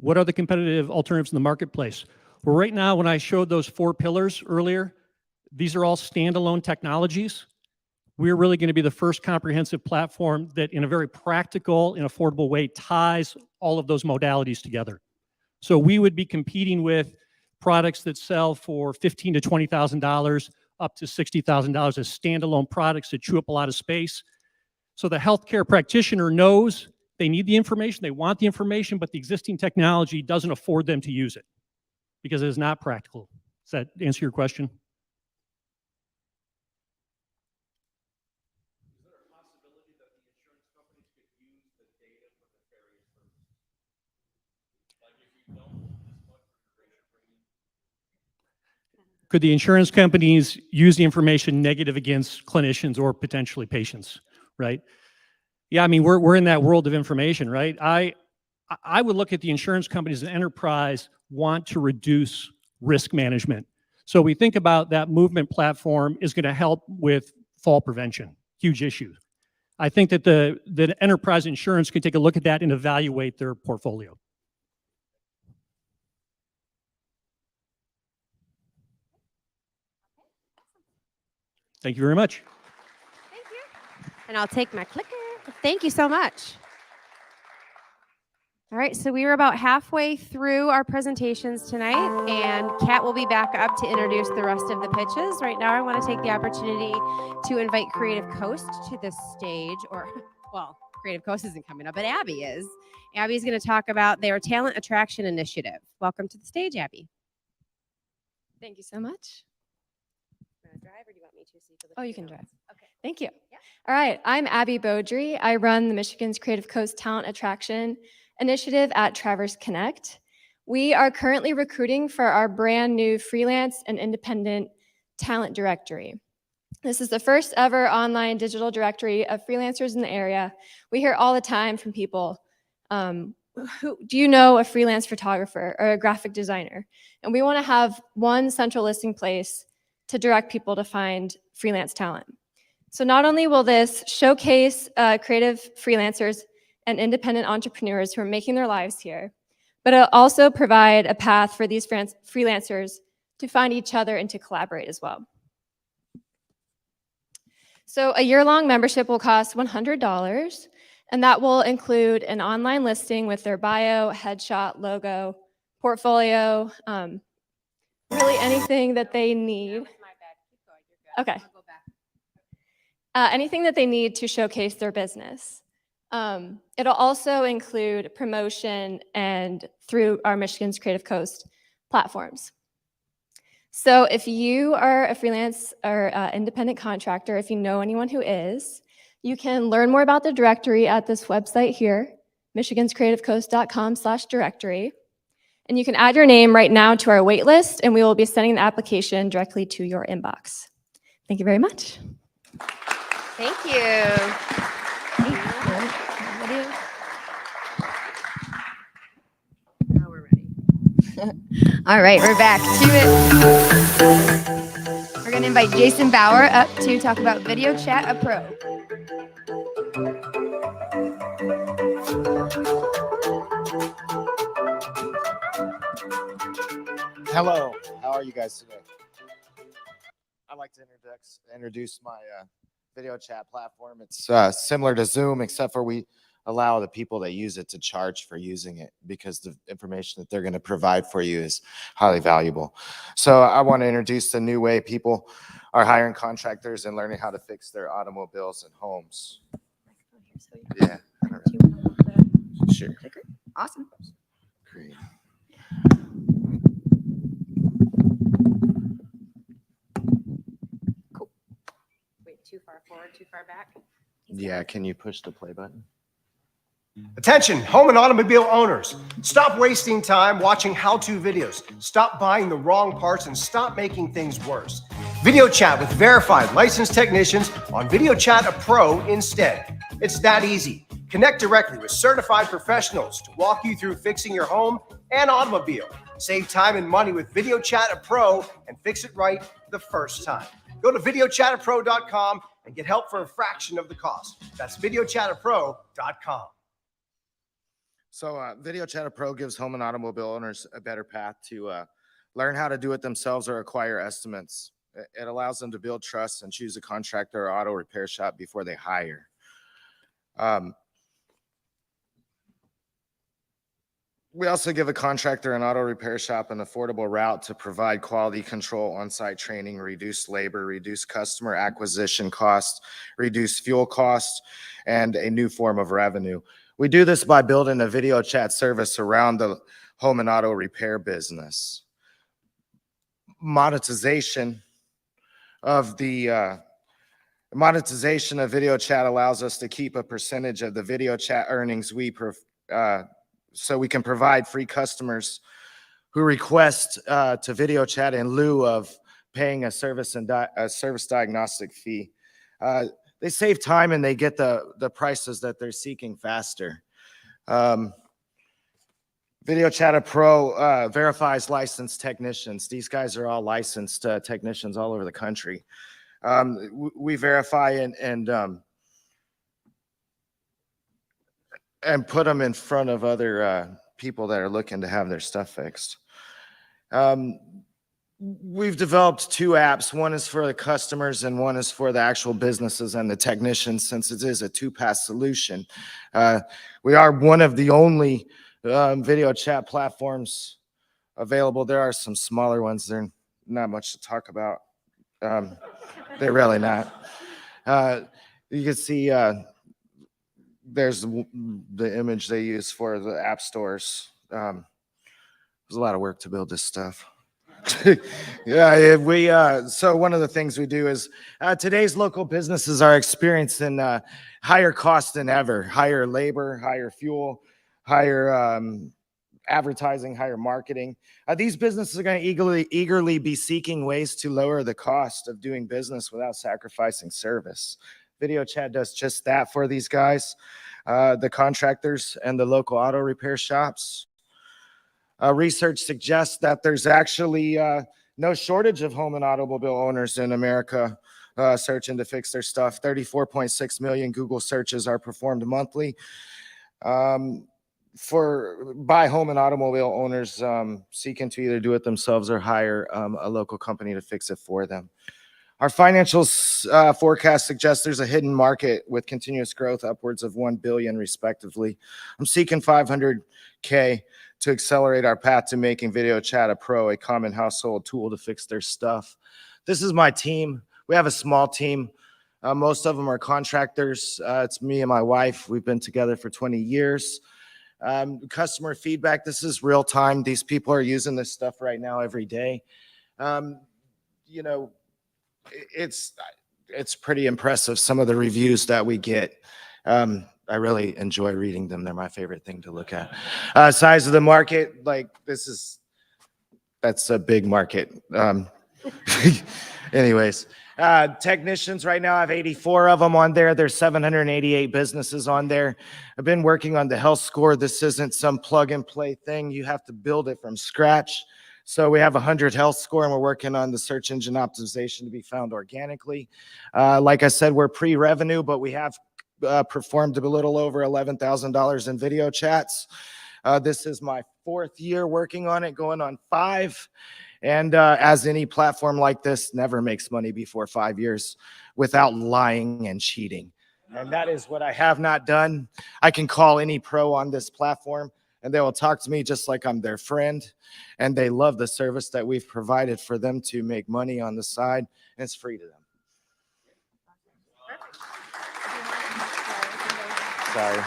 S10: What are the competitive alternatives in the marketplace? Well, right now, when I showed those 4 pillars earlier, these are all standalone technologies. We're really going to be the first comprehensive platform that in a very practical and affordable way ties all of those modalities together. So we would be competing with products that sell for $15,000 to $20,000 up to $60,000 as standalone products that chew up a lot of space. So the healthcare practitioner knows they need the information, they want the information, but the existing technology doesn't afford them to use it because it is not practical. Does that answer your question?
S2: Is there a possibility that the insurance companies could use the data for nefarious purposes? Like if you don't hold this much for your premium?
S10: Could the insurance companies use the information negative against clinicians or potentially patients, right? Yeah, I mean, we're in that world of information, right? I would look at the insurance companies as an enterprise want to reduce risk management. So we think about that movement platform is going to help with fall prevention, huge issue. I think that the enterprise insurance can take a look at that and evaluate their portfolio. Thank you very much.
S1: Thank you. And I'll take my clicker. Thank you so much. All right, so we are about halfway through our presentations tonight, and Kat will be back up to introduce the rest of the pitches. Right now, I want to take the opportunity to invite Creative Coast to the stage, or, well, Creative Coast isn't coming up, but Abby is. Abby is going to talk about their talent attraction initiative. Welcome to the stage, Abby.
S11: Thank you so much.
S1: You want to drive, or do you want me to? So you can
S11: Oh, you can drive.
S1: Okay.
S11: Thank you.
S1: Yeah.
S11: All right, I'm Abby Beaudry. I run the Michigan's Creative Coast Talent Attraction Initiative at Traverse Connect. We are currently recruiting for our brand new freelance and independent talent directory. This is the first ever online digital directory of freelancers in the area. We hear all the time from people, do you know a freelance photographer or a graphic designer? And we want to have one central listing place to direct people to find freelance talent. So not only will this showcase creative freelancers and independent entrepreneurs who are making their lives here, but it'll also provide a path for these freelancers to find each other and to collaborate as well. So a year-long membership will cost $100, and that will include an online listing with their bio, headshot, logo, portfolio, really anything that they need. Okay. Anything that they need to showcase their business. It'll also include promotion and through our Michigan's Creative Coast platforms. So if you are a freelance or independent contractor, if you know anyone who is, you can learn more about the directory at this website here, michiganscreativecoast.com/directory. And you can add your name right now to our wait list, and we will be sending the application directly to your inbox. Thank you very much.
S1: Thank you. Now we're ready.
S6: All right, we're back to it. We're going to invite Jason Bauer up to talk about Video Chat a Pro.
S12: Hello, how are you guys today? I'd like to introduce my video chat platform. It's similar to Zoom, except for we allow the people that use it to charge for using it because the information that they're going to provide for you is highly valuable. So I want to introduce the new way people are hiring contractors and learning how to fix their automobiles and homes. Yeah. Sure.
S6: Awesome.
S12: Great.
S1: Wait, too far forward, too far back?
S12: Yeah, can you push the play button?
S13: Attention, home and automobile owners. Stop wasting time watching how-to videos. Stop buying the wrong parts and stop making things worse. Video chat with verified licensed technicians on Video Chat a Pro instead. It's that easy. Connect directly with certified professionals to walk you through fixing your home and automobile. Save time and money with Video Chat a Pro and fix it right the first time. Go to videochatapro.com and get help for a fraction of the cost. That's videochatapro.com.
S12: So Video Chat Pro gives home and automobile owners a better path to learn how to do it themselves or acquire estimates. It allows them to build trust and choose a contractor or auto repair shop before they hire. We also give a contractor and auto repair shop an affordable route to provide quality control, on-site training, reduce labor, reduce customer acquisition costs, reduce fuel costs, and a new form of revenue. We do this by building a video chat service around the home and auto repair business. Monetization of video chat allows us to keep a percentage of the video chat earnings so we can provide free customers who request to video chat in lieu of paying a service diagnostic fee. They save time and they get the prices that they're seeking faster. Video Chat Pro verifies licensed technicians. These guys are all licensed technicians all over the country. We verify and put them in front of other people that are looking to have their stuff fixed. We've developed two apps. One is for the customers and one is for the actual businesses and the technicians, since it is a two-pass solution. We are one of the only video chat platforms available. There are some smaller ones. They're not much to talk about. They're really not. You can see there's the image they use for the app stores. There's a lot of work to build this stuff. Yeah, so one of the things we do is today's local businesses are experiencing higher costs than ever, higher labor, higher fuel, higher advertising, higher marketing. These businesses are going to eagerly be seeking ways to lower the cost of doing business without sacrificing service. Video chat does just that for these guys, the contractors and the local auto repair shops. Research suggests that there's actually no shortage of home and automobile owners in America searching to fix their stuff. 34.6 million Google searches are performed monthly by home and automobile owners seeking to either do it themselves or hire a local company to fix it for them. Our financial forecast suggests there's a hidden market with continuous growth upwards of 1 billion respectively. I'm seeking 500K to accelerate our path to making Video Chat a Pro a common household tool to fix their stuff. This is my team. We have a small team. Most of them are contractors. It's me and my wife. We've been together for 20 years. Customer feedback, this is real time. These people are using this stuff right now every day. You know, it's pretty impressive, some of the reviews that we get. I really enjoy reading them. They're my favorite thing to look at. Size of the market, like that's a big market. Anyways, Technicians right now, I have 84 of them on there. There's 788 businesses on there. I've been working on the health score. This isn't some plug and play thing. You have to build it from scratch. So we have 100 health score, and we're working on the search engine optimization to be found organically. Like I said, we're pre-revenue, but we have performed a little over $11,000 in video chats. This is my 4th year working on it, going on 5. And as any platform like this never makes money before 5 years without lying and cheating. And that is what I have not done. I can call any pro on this platform and they will talk to me just like I'm their friend. And they love the service that we've provided for them to make money on the side. And it's free to them. Sorry.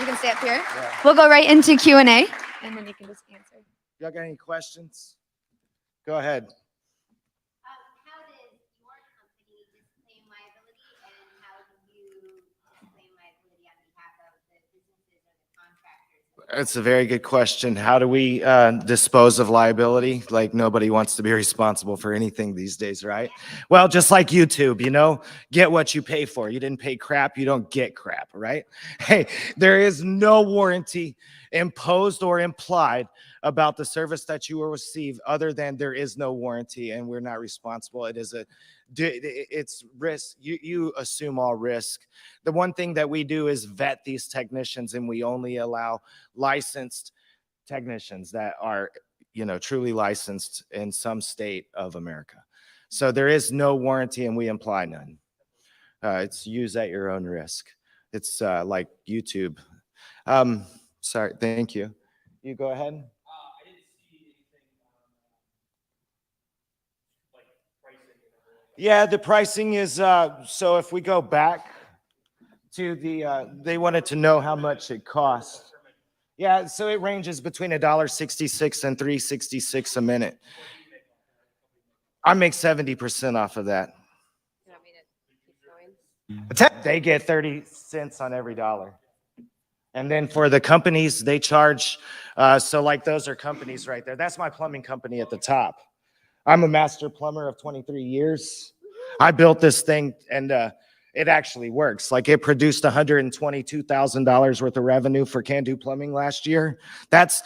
S6: You can stay up here.
S12: Yeah.
S6: We'll go right into Q&A, and then you can just answer.
S12: Y'all got any questions? Go ahead.
S1: How does your company disclaim liability, and how do you disclaim liability on behalf of the businesses or the contractors?
S12: It's a very good question. How do we dispose of liability? Like nobody wants to be responsible for anything these days, right? Well, just like YouTube, you know, get what you pay for. You didn't pay crap, you don't get crap, right? Hey, there is no warranty imposed or implied about the service that you will receive other than there is no warranty and we're not responsible. It's risk. You assume all risk. The one thing that we do is vet these technicians, and we only allow licensed technicians that are, you know, truly licensed in some state of America. So there is no warranty and we imply none. It's use at your own risk. It's like YouTube. Sorry, thank you. You go ahead.
S10: I didn't see anything like pricing.
S12: Yeah, the pricing is, so if we go back to the, they wanted to know how much it costs. Yeah, so it ranges between $1.66 and $3.66 a minute. I make 70% off of that.
S1: You want me to keep going?
S12: They get 30 cents on every dollar. And then for the companies, they charge, so like those are companies right there. That's my plumbing company at the top. I'm a master plumber of 23 years. I built this thing and it actually works. Like it produced $122,000 worth of revenue for Can Do Plumbing last year. That's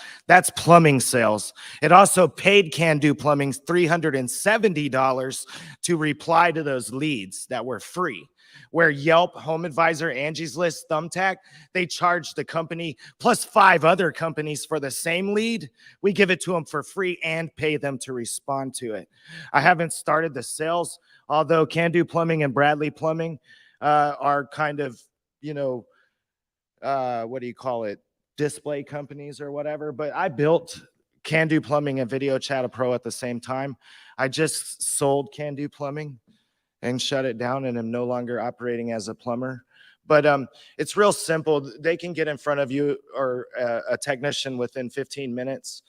S12: plumbing sales. It also paid Can Do Plumbing $370 to reply to those leads that were free. Where Yelp, Home Advisor, Angie's List, Thumbtack, they charge the company plus 5 other companies for the same lead. We give it to them for free and pay them to respond to it. I haven't started the sales, although Can Do Plumbing and Bradley Plumbing are kind of, you know, what do you call it? Display companies or whatever. But I built Can Do Plumbing and Video Chat Pro at the same time. I just sold Can Do Plumbing and shut it down and am no longer operating as a plumber. But it's real simple. They can get in front of you or a technician within 15 minutes.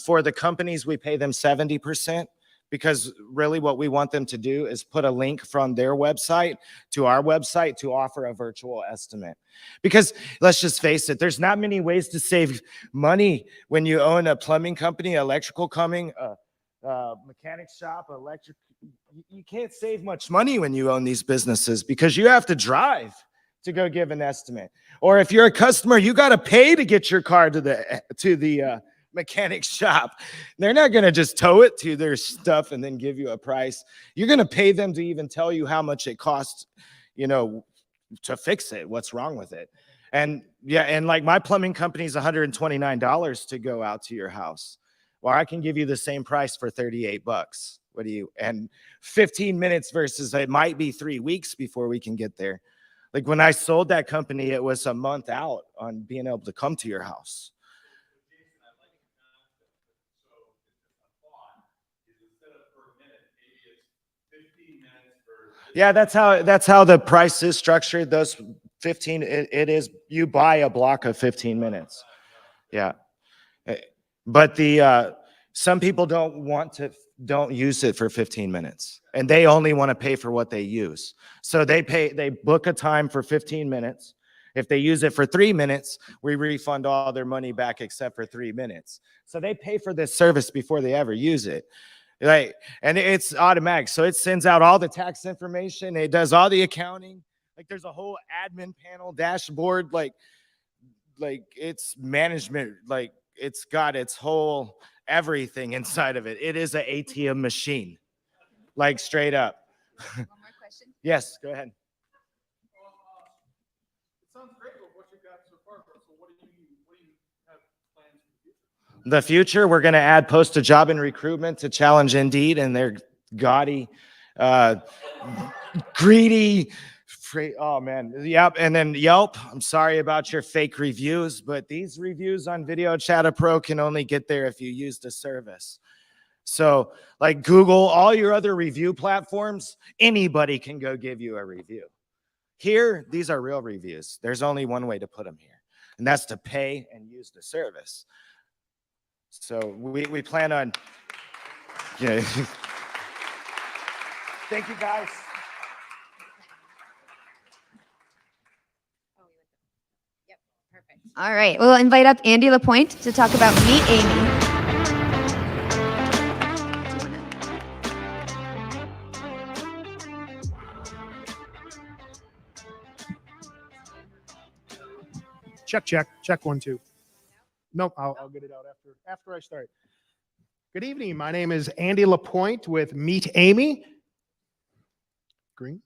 S12: For the companies, we pay them 70% because really what we want them to do is put a link from their website to our website to offer a virtual estimate. Because let's just face it, there's not many ways to save money when you own a plumbing company, electrical company, mechanic shop, electric. You can't save much money when you own these businesses because you have to drive to go give an estimate. Or if you're a customer, you got to pay to get your car to the mechanic shop. They're not going to just tow it to their stuff and then give you a price. You're going to pay them to even tell you how much it costs, you know, to fix it, what's wrong with it. And yeah, and like my plumbing company is $129 to go out to your house. Or I can give you the same price for 38 bucks. What do you, and 15 minutes versus it might be 3 weeks before we can get there. Like when I sold that company, it was a month out on being able to come to your house. Yeah, that's how the price is structured. Those 15, it is, you buy a block of 15 minutes. Yeah. But some people don't use it for 15 minutes and they only want to pay for what they use. So they book a time for 15 minutes. If they use it for 3 minutes, we refund all their money back except for 3 minutes. So they pay for this service before they ever use it. Right. And it's automatic. So it sends out all the tax information. It does all the accounting. Like there's a whole admin panel dashboard. Like it's management. Like it's got its whole everything inside of it. It is an ATM machine. Like straight up.
S6: One more question.
S12: Yes, go ahead.
S9: It sounds great with what you've got so far, but so what do you have plans for the future?
S12: The future, we're going to add post a job and recruitment to challenge Indeed and their gaudy, greedy, oh man, yep. And then Yelp, I'm sorry about your fake reviews, but these reviews on Video Chatter Pro can only get there if you use the service. So like Google, all your other review platforms, anybody can go give you a review. Here, these are real reviews. There's only one way to put them here, and that's to pay and use the service. So we plan on, yeah. Thank you guys.
S6: All right, we'll invite up Andy Lapointe to talk about Meet Amy.
S14: Check 1, 2. Nope, I'll get it out after I start. Good evening. My name is Andy Lapointe with Meet Amy. Green.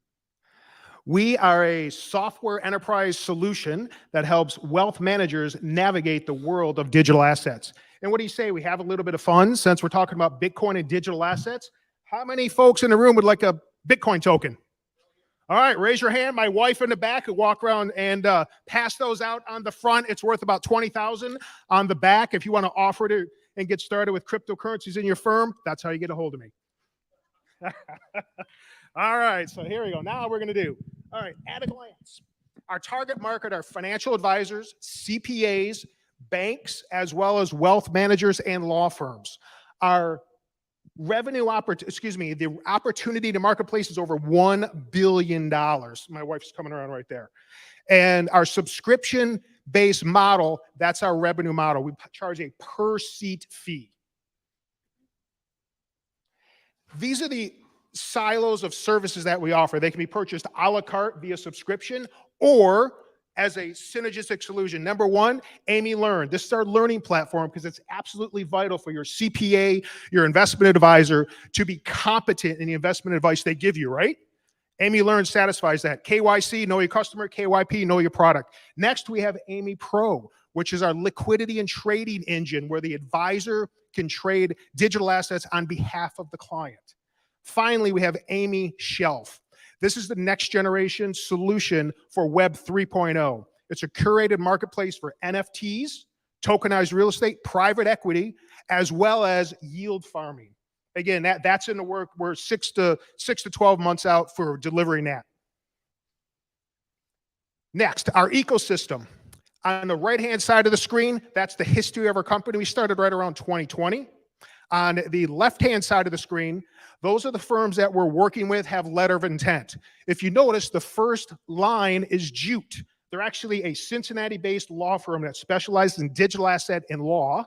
S14: We are a software enterprise solution that helps wealth managers navigate the world of digital assets. And what do you say? We have a little bit of fun since we're talking about Bitcoin and digital assets. How many folks in the room would like a Bitcoin token? All right, raise your hand. My wife in the back could walk around and pass those out on the front. It's worth about $20,000 on the back. If you want to offer it and get started with cryptocurrencies in your firm, that's how you get a hold of me. All right, so here we go. Now we're going to do, all right, at a glance, our target market are financial advisors, CPAs, banks, as well as wealth managers and law firms. Our revenue the opportunity to marketplace is over $1 billion. My wife's coming around right there. And our subscription-based model, that's our revenue model. We charge a per seat fee. These are the silos of services that we offer. They can be purchased a la carte via subscription or as a synergistic solution. Number one, Amy Learn. This is our learning platform because it's absolutely vital for your CPA, your investment advisor, to be competent in the investment advice they give you, right? Amy Learn satisfies that. KYC, know your customer. KYP, know your product. Next, we have Amy Pro, which is our liquidity and trading engine where the advisor can trade digital assets on behalf of the client. Finally, we have Amy Shelf. This is the next generation solution for Web 3.0. It's a curated marketplace for NFTs, tokenized real estate, private equity, as well as yield farming. Again, that's in the work. We're 6 to 12 months out for delivering that. Next, our ecosystem. On the right-hand side of the screen, that's the history of our company. We started right around 2020. On the left-hand side of the screen, those are the firms that we're working with, have letter of intent. If you notice, the first line is Jute. They're actually a Cincinnati-based law firm that specializes in digital asset and law,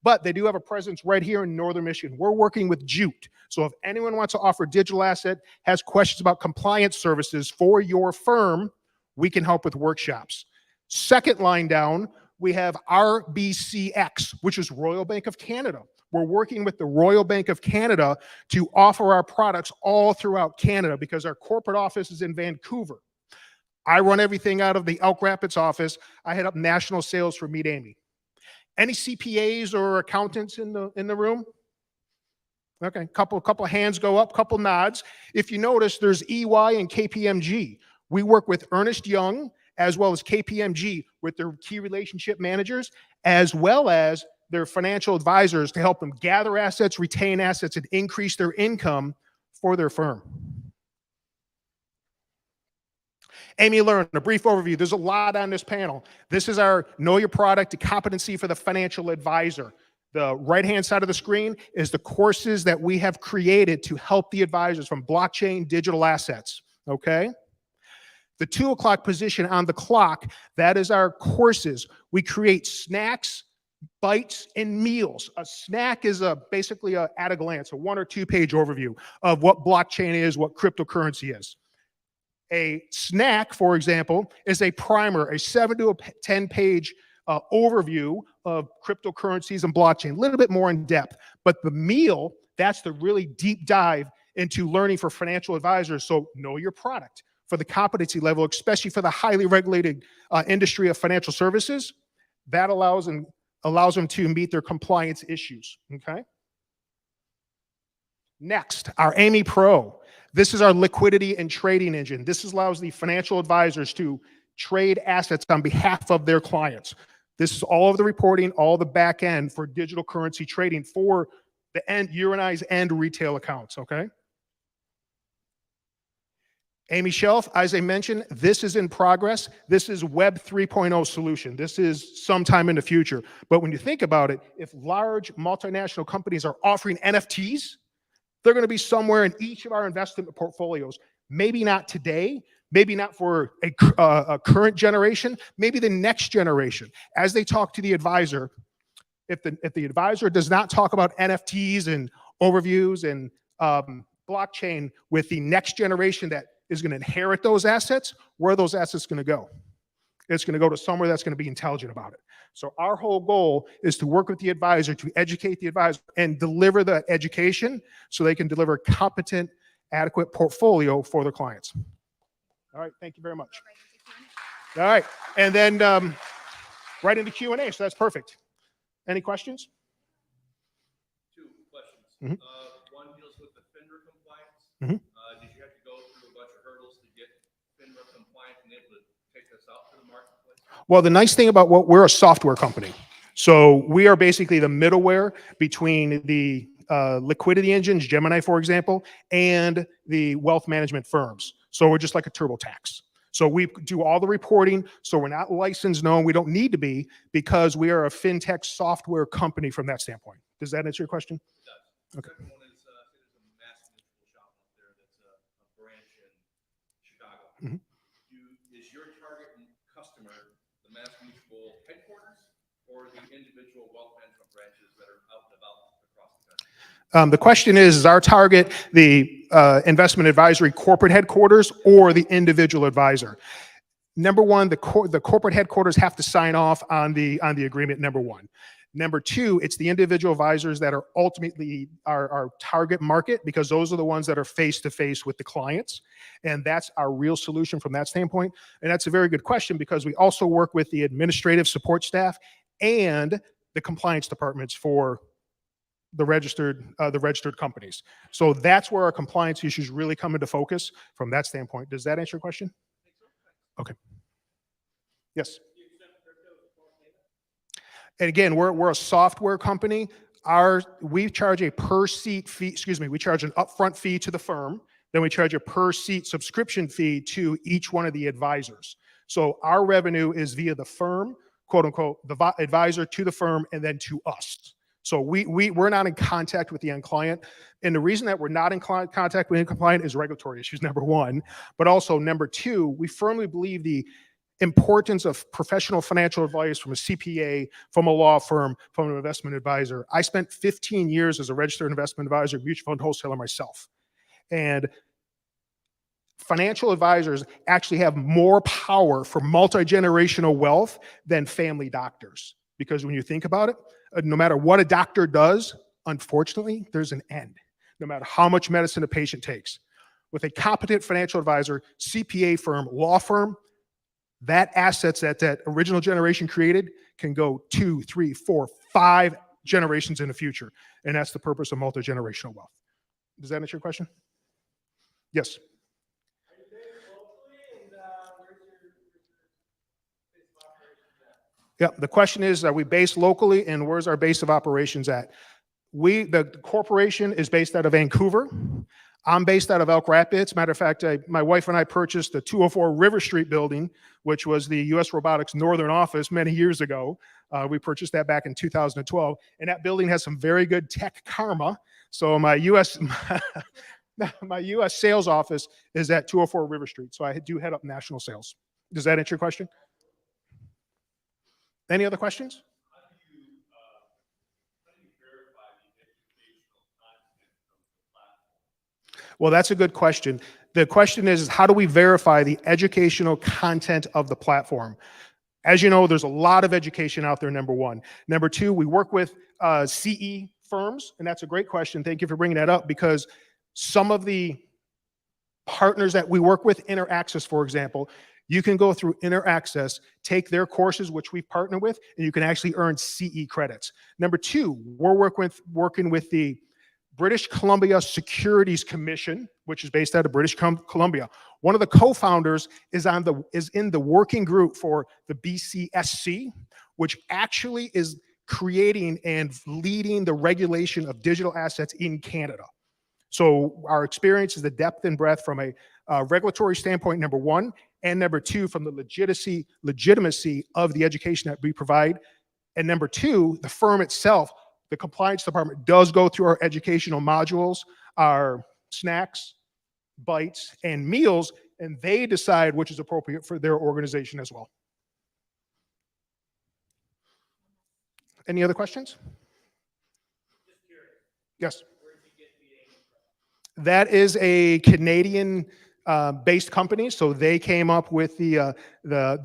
S14: but they do have a presence right here in Northern Michigan. We're working with Jute. So if anyone wants to offer digital asset, has questions about compliance services for your firm, we can help with workshops. Second line down, we have RBCX, which is Royal Bank of Canada. We're working with the Royal Bank of Canada to offer our products all throughout Canada because our corporate office is in Vancouver. I run everything out of the Elk Rapids office. I head up national sales for Meet Amy. Any CPAs or accountants in the room? Okay, couple hands go up, couple nods. If you notice, there's EY and KPMG. We work with Ernst Young as well as KPMG with their key relationship managers, as well as their financial advisors to help them gather assets, retain assets, and increase their income for their firm. Amy Learn, a brief overview. There's a lot on this panel. This is our Know Your Product, a competency for the financial advisor. The right-hand side of the screen is the courses that we have created to help the advisors from blockchain, digital assets, okay? The 2 o'clock position on the clock, that is our courses. We create snacks, bites and meals. A snack is basically at a glance, a 1 or 2 page overview of what blockchain is, what cryptocurrency is. A snack, for example, is a primer, a 7 to 10 page overview of cryptocurrencies and blockchain, a little bit more in depth. But the meal, that's the really deep dive into learning for financial advisors. So know your product for the competency level, especially for the highly regulated industry of financial services. That allows them to meet their compliance issues, okay? Next, our AMI Pro. This is our liquidity and trading engine. This allows the financial advisors to trade assets on behalf of their clients. This is all of the reporting, all the back end for digital currency trading for the end, you and I's end retail accounts, okay? AMI Shelf, as I mentioned, this is in progress. This is Web 3.0 solution. This is sometime in the future. But when you think about it, if large multinational companies are offering NFTs, they're going to be somewhere in each of our investment portfolios. Maybe not today, maybe not for a current generation, maybe the next generation. As they talk to the advisor, if the advisor does not talk about NFTs and overviews and blockchain with the next generation that is going to inherit those assets, where are those assets going to go? It's going to go to somewhere that's going to be intelligent about it. So our whole goal is to work with the advisor to educate the advisor and deliver the education so they can deliver a competent, adequate portfolio for their clients. All right, thank you very much. All right, and then right into Q&A, so that's perfect. Any questions?
S15: 2 questions.
S14: Mhm.
S15: One deals with the FINRA compliance.
S14: Mhm.
S15: Did you have to go through a bunch of hurdles to get FINRA compliant and able to take this out to the marketplace?
S14: Well, the nice thing about we're a software company. So we are basically the middleware between the liquidity engines, Gemini, for example, and the wealth management firms. So we're just like a TurboTax. So we do all the reporting. So we're not licensed, no, we don't need to be because we are a fintech software company from that standpoint. Does that answer your question?
S15: It does.
S14: Okay.
S15: The second one is, there's a mass mutual shop out there that's a branch in Chicago.
S14: Mhm.
S15: Is your target customer the mass mutual headquarters or the individual wealth management branches that are out and about across the country?
S14: The question is our target the investment advisory corporate headquarters or the individual advisor? Number one, the corporate headquarters have to sign off on the agreement, number one. Number two, it's the individual advisors that are ultimately our target market because those are the ones that are face-to-face with the clients. And that's our real solution from that standpoint. And that's a very good question because we also work with the administrative support staff and the compliance departments for the registered companies. So that's where our compliance issues really come into focus from that standpoint. Does that answer your question? Okay. Yes. And again, we're a software company. We charge a per seat fee, we charge an upfront fee to the firm, then we charge a per seat subscription fee to each one of the advisors. So our revenue is via the firm, quote unquote, the advisor to the firm and then to us. So we're not in contact with the end client. And the reason that we're not in contact with the end client is regulatory issues, number one. But also, number two, we firmly believe the importance of professional financial advice from a CPA, from a law firm, from an investment advisor. I spent 15 years as a registered investment advisor, mutual fund wholesaler myself. And financial advisors actually have more power for multi-generational wealth than family doctors. Because when you think about it, no matter what a doctor does, unfortunately, there's an end, no matter how much medicine a patient takes. With a competent financial advisor, CPA firm, law firm, that assets that original generation created can go 2, 3, 4, 5 generations in the future. And that's the purpose of multi-generational wealth. Does that answer your question? Yes. Yeah, the question is, are we based locally and where's our base of operations at? The corporation is based out of Vancouver. I'm based out of Elk Rapids. Matter of fact, my wife and I purchased the 204 River Street building, which was the US Robotics Northern office many years ago. We purchased that back in 2012. And that building has some very good tech karma. So my US sales office is at 204 River Street. So I do head up national sales. Does that answer your question? Any other questions? Well, that's a good question. The question is how do we verify the educational content of the platform? As you know, there's a lot of education out there, number one. Number two, we work with CE firms, and that's a great question. Thank you for bringing that up, because some of the partners that we work with, InterAccess, for example, you can go through InterAccess, take their courses, which we partner with, and you can actually earn CE credits. Number two, we're working with the British Columbia Securities Commission, which is based out of British Columbia. One of the co-founders is in the working group for the BCSC, which actually is creating and leading the regulation of digital assets in Canada. So our experience is the depth and breadth from a regulatory standpoint, number one, and number two, from the legitimacy of the education that we provide. And number two, the firm itself, the compliance department, does go through our educational modules, our snacks, bites, and meals, and they decide which is appropriate for their organization as well. Any other questions? Yes. That is a Canadian based company, so they came up with the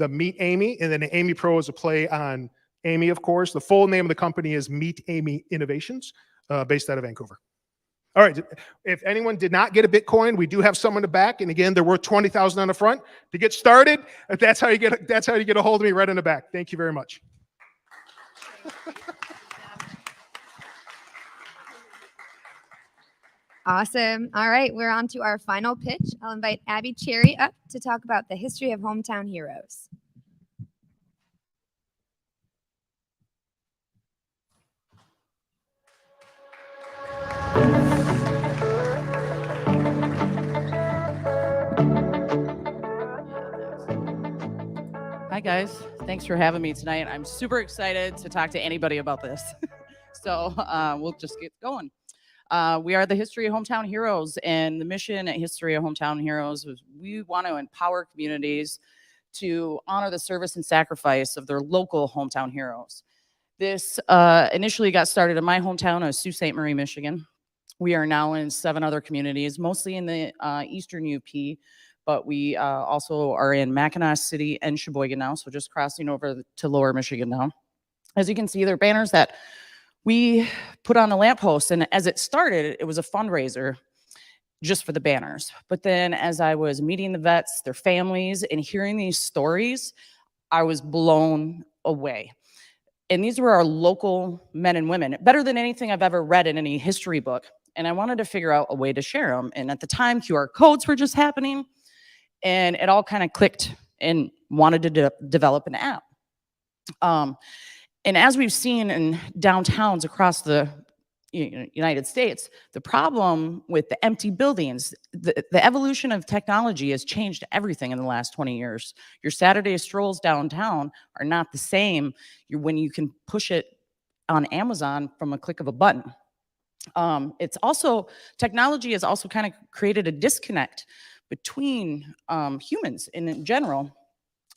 S14: Meet Amy, and then the Amy Pro is a play on Amy, of course. The full name of the company is Meet Amy Innovations, based out of Vancouver. All right, if anyone did not get a Bitcoin, we do have some in the back, and again, they're worth $20,000 on the front. To get started, that's how you get a hold of me, right in the back. Thank you very much.
S6: Awesome. All right, we're on to our final pitch. I'll invite Abby Cherry up to talk about the history of hometown heroes.
S16: Hi guys, thanks for having me tonight. I'm super excited to talk to anybody about this. So we'll just get going. We are the History of Hometown Heroes, and the mission at History of Hometown Heroes is we want to empower communities to honor the service and sacrifice of their local hometown heroes. This initially got started in my hometown of Sault Ste. Marie, Michigan. We are now in 7 other communities, mostly in the Eastern UP, but we also are in Mackinac City and Sheboygan now, so just crossing over to Lower Michigan now. As you can see, there are banners that we put on a lamppost, and as it started, it was a fundraiser just for the banners. But then as I was meeting the vets, their families, and hearing these stories, I was blown away. And these were our local men and women, better than anything I've ever read in any history book. And I wanted to figure out a way to share them. And at the time, QR codes were just happening, and it all kind of clicked and wanted to develop an app. And as we've seen in downtowns across the United States, the problem with the empty buildings, the evolution of technology has changed everything in the last 20 years. Your Saturday strolls downtown are not the same when you can push it on Amazon from a click of a button. It's also, technology has also kind of created a disconnect between humans in general.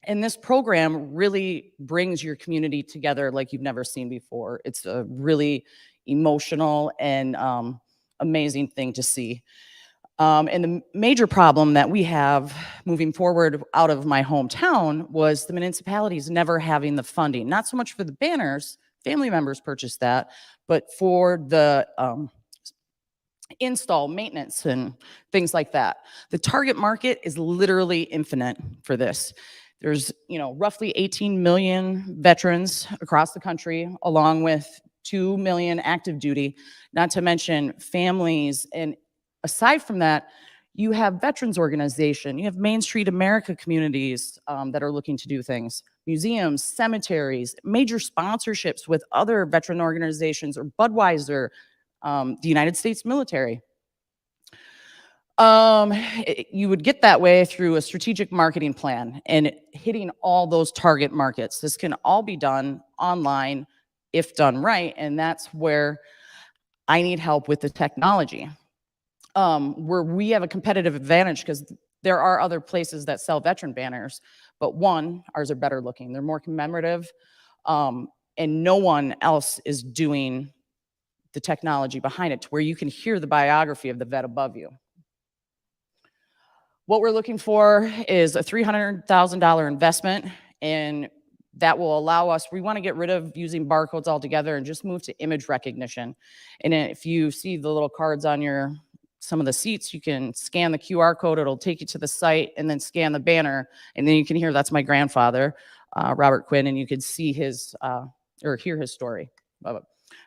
S16: And this program really brings your community together like you've never seen before. It's a really emotional and amazing thing to see. And the major problem that we have moving forward out of my hometown was the municipalities never having the funding, not so much for the banners, family members purchased that, but for the install, maintenance, and things like that. The target market is literally infinite for this. There's, roughly 18 million veterans across the country, along with 2 million active duty, not to mention families. And aside from that, you have veterans organization, you have Main Street America communities that are looking to do things, museums, cemeteries, major sponsorships with other veteran organizations, or Budweiser, the United States military. You would get that way through a strategic marketing plan and hitting all those target markets. This can all be done online if done right, and that's where I need help with the technology. Where we have a competitive advantage because there are other places that sell veteran banners, but one, ours are better looking. They're more commemorative, and no one else is doing the technology behind it to where you can hear the biography of the vet above you. What we're looking for is a $300,000 investment, and that will allow us, we want to get rid of using barcodes altogether and just move to image recognition. And if you see the little cards on some of the seats, you can scan the QR code, it'll take you to the site, and then scan the banner, and then you can hear that's my grandfather, Robert Quinn, and you can see his, or hear his story.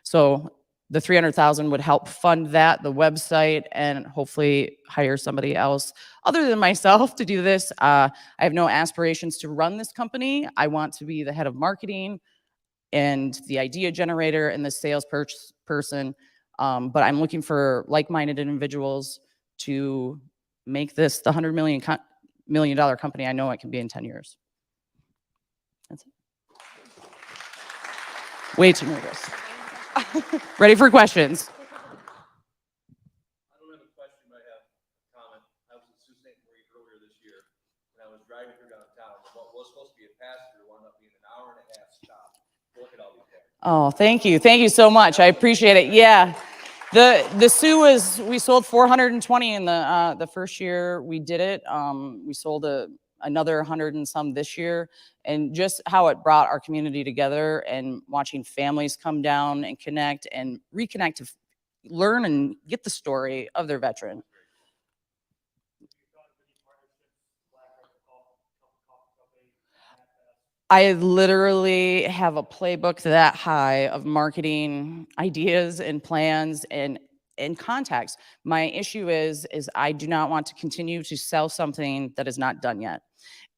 S16: So the 300,000 would help fund that, the website, and hopefully hire somebody else other than myself to do this. I have no aspirations to run this company. I want to be the head of marketing and the idea generator and the sales person. But I'm looking for like-minded individuals to make this the $100 million company I know it can be in 10 years. That's it. Way too nervous. Ready for questions?
S15: I don't have a question, but I have a comment. I was at Sault Ste. Marie earlier this year, and I was driving through downtown, and what was supposed to be a passenger wound up being an hour and a half stop. Look at all these guys.
S16: Oh, thank you. Thank you so much. I appreciate it. Yeah. The Sioux we sold 420 in the first year we did it. We sold another 100 and some this year, and just how it brought our community together and watching families come down and connect and reconnect to learn and get the story of their veteran. I literally have a playbook that high of marketing ideas and plans and contacts. My issue is I do not want to continue to sell something that is not done yet.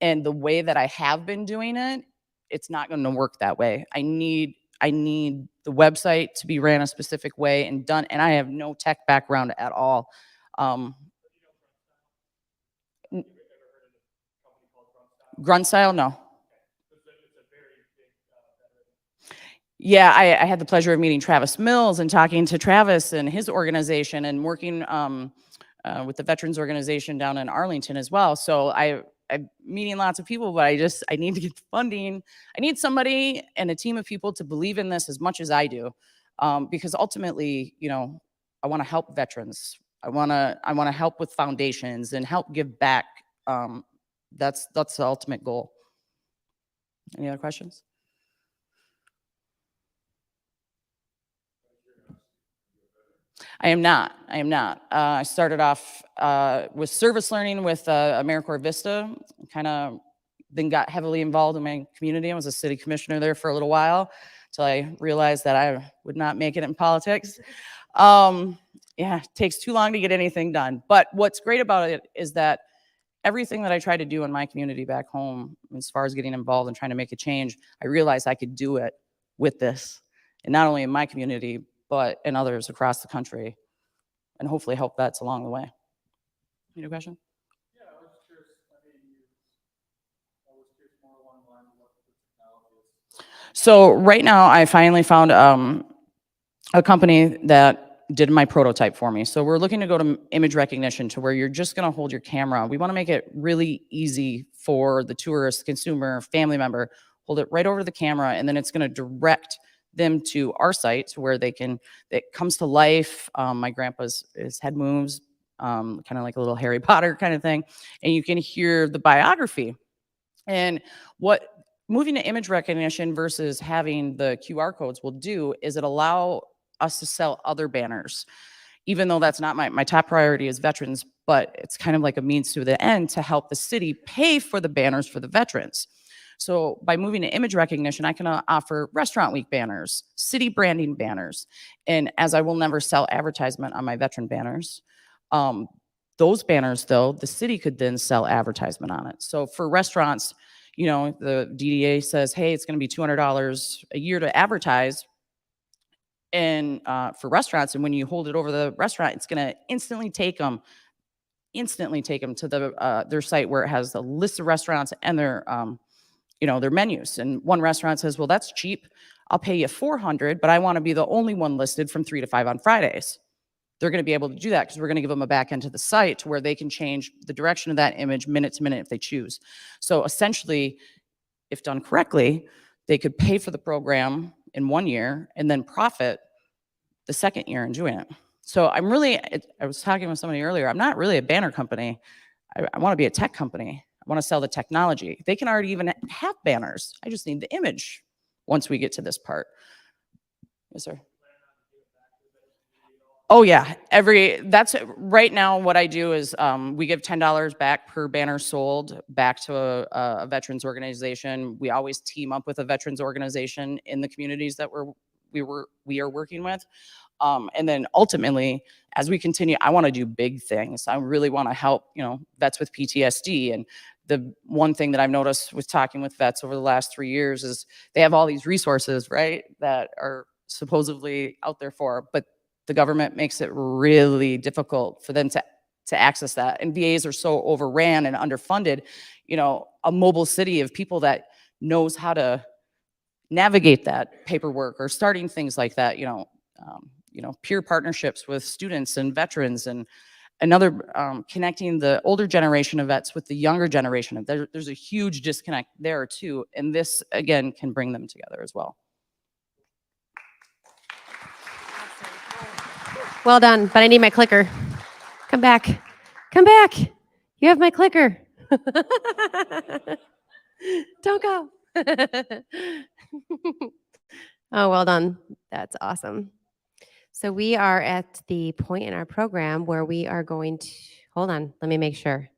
S16: And the way that I have been doing it, it's not going to work that way. I need the website to be ran a specific way and done, and I have no tech background at all. Grunt Style, no. Yeah, I had the pleasure of meeting Travis Mills and talking to Travis and his organization and working with the veterans organization down in Arlington as well. So I'm meeting lots of people, but I need to get the funding. I need somebody and a team of people to believe in this as much as I do, because ultimately, I want to help veterans. I want to help with foundations and help give back. That's the ultimate goal. Any other questions? I am not. I started off with service learning with AmeriCorps Vista, kind of then got heavily involved in my community. I was a city commissioner there for a little while until I realized that I would not make it in politics. Yeah, it takes too long to get anything done. But what's great about it is that everything that I try to do in my community back home, as far as getting involved and trying to make a change, I realized I could do it with this. And not only in my community, but in others across the country, and hopefully help vets along the way. Any question?
S9: Yeah, I was curious. I was curious more along the lines of what the technology is.
S16: So right now, I finally found a company that did my prototype for me. So we're looking to go to image recognition, to where you're just going to hold your camera. We want to make it really easy for the tourist, consumer, family member. Hold it right over the camera, and then it's going to direct them to our site, to where it comes to life. My his head moves, kind of like a little Harry Potter kind of thing, and you can hear the biography. And what moving to image recognition versus having the QR codes will do is it allow us to sell other banners, even though that's not my top priority is veterans, but it's kind of like a means to the end to help the city pay for the banners for the veterans. So by moving to image recognition, I can offer restaurant week banners, city branding banners. And as I will never sell advertisement on my veteran banners, those banners though, the city could then sell advertisement on it. So for restaurants, the DDA says, hey, it's going to be $200 a year to advertise. And for restaurants, and when you hold it over the restaurant, it's going to instantly take them to their site, where it has a list of restaurants and their menus. And one restaurant says, well, that's cheap. I'll pay you $400, but I want to be the only one listed from 3 to 5 on Fridays. They're going to be able to do that because we're going to give them a back end to the site to where they can change the direction of that image minute to minute if they choose. So essentially, if done correctly, they could pay for the program in 1 year and then profit the second year in doing it. So I was talking with somebody earlier, I'm not really a banner company. I want to be a tech company. I want to sell the technology. They can already even have banners. I just need the image once we get to this part. Yes, sir. Oh yeah, that's right now what I do is we give $10 back per banner sold back to a veterans organization. We always team up with a veterans organization in the communities that we are working with. And then ultimately, as we continue, I want to do big things. I really want to help, vets with PTSD. And the one thing that I've noticed with talking with vets over the last 3 years is they have all these resources, right, that are supposedly out there for, but the government makes it really difficult for them to access that. And VAs are so overran and underfunded, a mobile city of people that knows how to navigate that paperwork or starting things like that, peer partnerships with students and veterans and another connecting the older generation of vets with the younger generation. There's a huge disconnect there too. And this again can bring them together as well.
S1: Well done, but I need my clicker. Come back. Come back. You have my clicker. Don't go. Oh, well done. That's awesome. So we are at the point in our program where we are going to, hold on, let me make sure.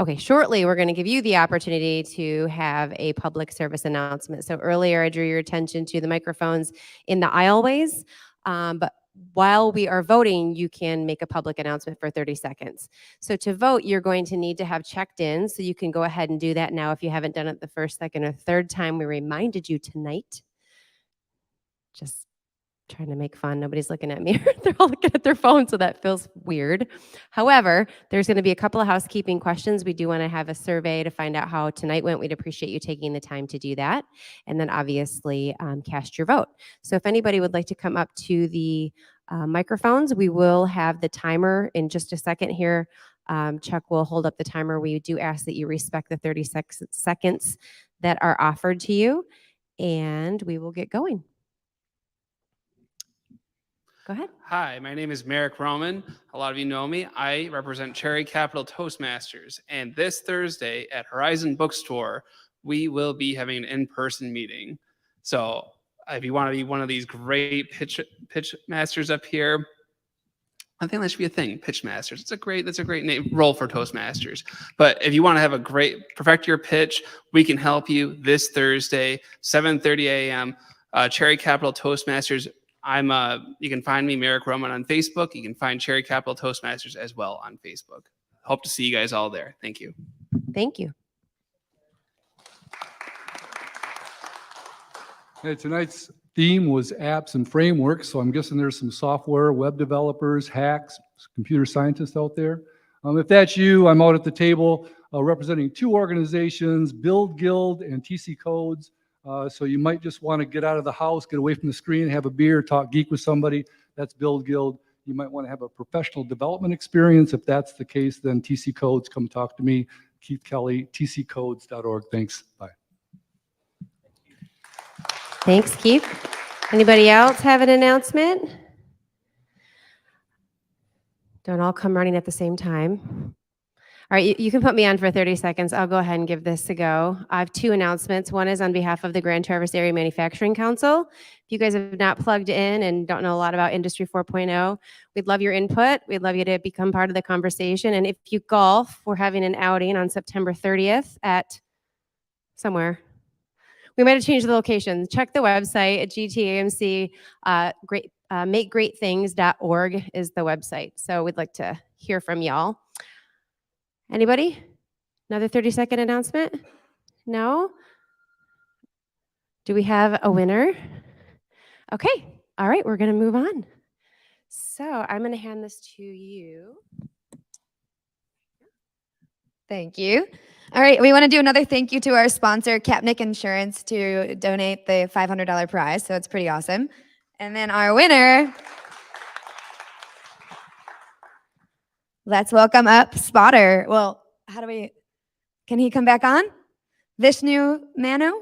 S1: Okay, shortly we're going to give you the opportunity to have a public service announcement. So earlier I drew your attention to the microphones in the aisleways, but while we are voting, you can make a public announcement for 30 seconds. So to vote, you're going to need to have checked in, so you can go ahead and do that now if you haven't done it the first, second, or third time we reminded you tonight. Just trying to make fun. Nobody's looking at me. They're all looking at their phone, so that feels weird. However, there's going to be a couple of housekeeping questions. We do want to have a survey to find out how tonight went. We'd appreciate you taking the time to do that. And then obviously cast your vote. So if anybody would like to come up to the microphones, we will have the timer in just a second here. Chuck will hold up the timer. We do ask that you respect the 30 seconds that are offered to you, and we will get going. Go ahead.
S17: Hi, my name is Merrick Roman. A lot of you know me. I represent Cherry Capital Toastmasters. And this Thursday at Horizon Bookstore, we will be having an in-person meeting. So if you want to be one of these great pitch masters up here, I think that should be a thing, pitch masters. That's a great name role for Toastmasters. But if you want to have perfect your pitch, we can help you this Thursday, 7:30 a.m. Cherry Capital Toastmasters. You can find me, Merrick Roman, on Facebook. You can find Cherry Capital Toastmasters as well on Facebook. Hope to see you guys all there. Thank you.
S1: Thank you.
S18: Hey, tonight's theme was apps and frameworks, so I'm guessing there's some software, web developers, hacks, computer scientists out there. If that's you, I'm out at the table representing two organizations, Build Guild and TC Codes. So you might just want to get out of the house, get away from the screen, have a beer, talk geek with somebody. That's Build Guild. You might want to have a professional development experience. If that's the case, then TC Codes, come talk to me. Keith Kelly, tccodes.org. Thanks. Bye.
S1: Thanks, Keith. Anybody else have an announcement? Don't all come running at the same time. All right, you can put me on for 30 seconds. I'll go ahead and give this a go. I have two announcements. One is on behalf of the Grand Traverse Area Manufacturing Council. If you guys have not plugged in and don't know a lot about Industry 4.0, we'd love your input. We'd love you to become part of the conversation. And if you golf, we're having an outing on September 30th at somewhere. We might have changed the location. Check the website at GTAMC. MakeGreatThings.org is the website. So we'd like to hear from y'all. Anybody? Another 30-second announcement? No? Do we have a winner? Okay. All right, we're going to move on. So I'm going to hand this to you.
S6: Thank you. All right, we want to do another thank you to our sponsor, Kapnick Insurance, to donate the $500 prize. So it's pretty awesome. And then our winner, let's welcome up Spotter. Well, can he come back on? Vishnu Manu?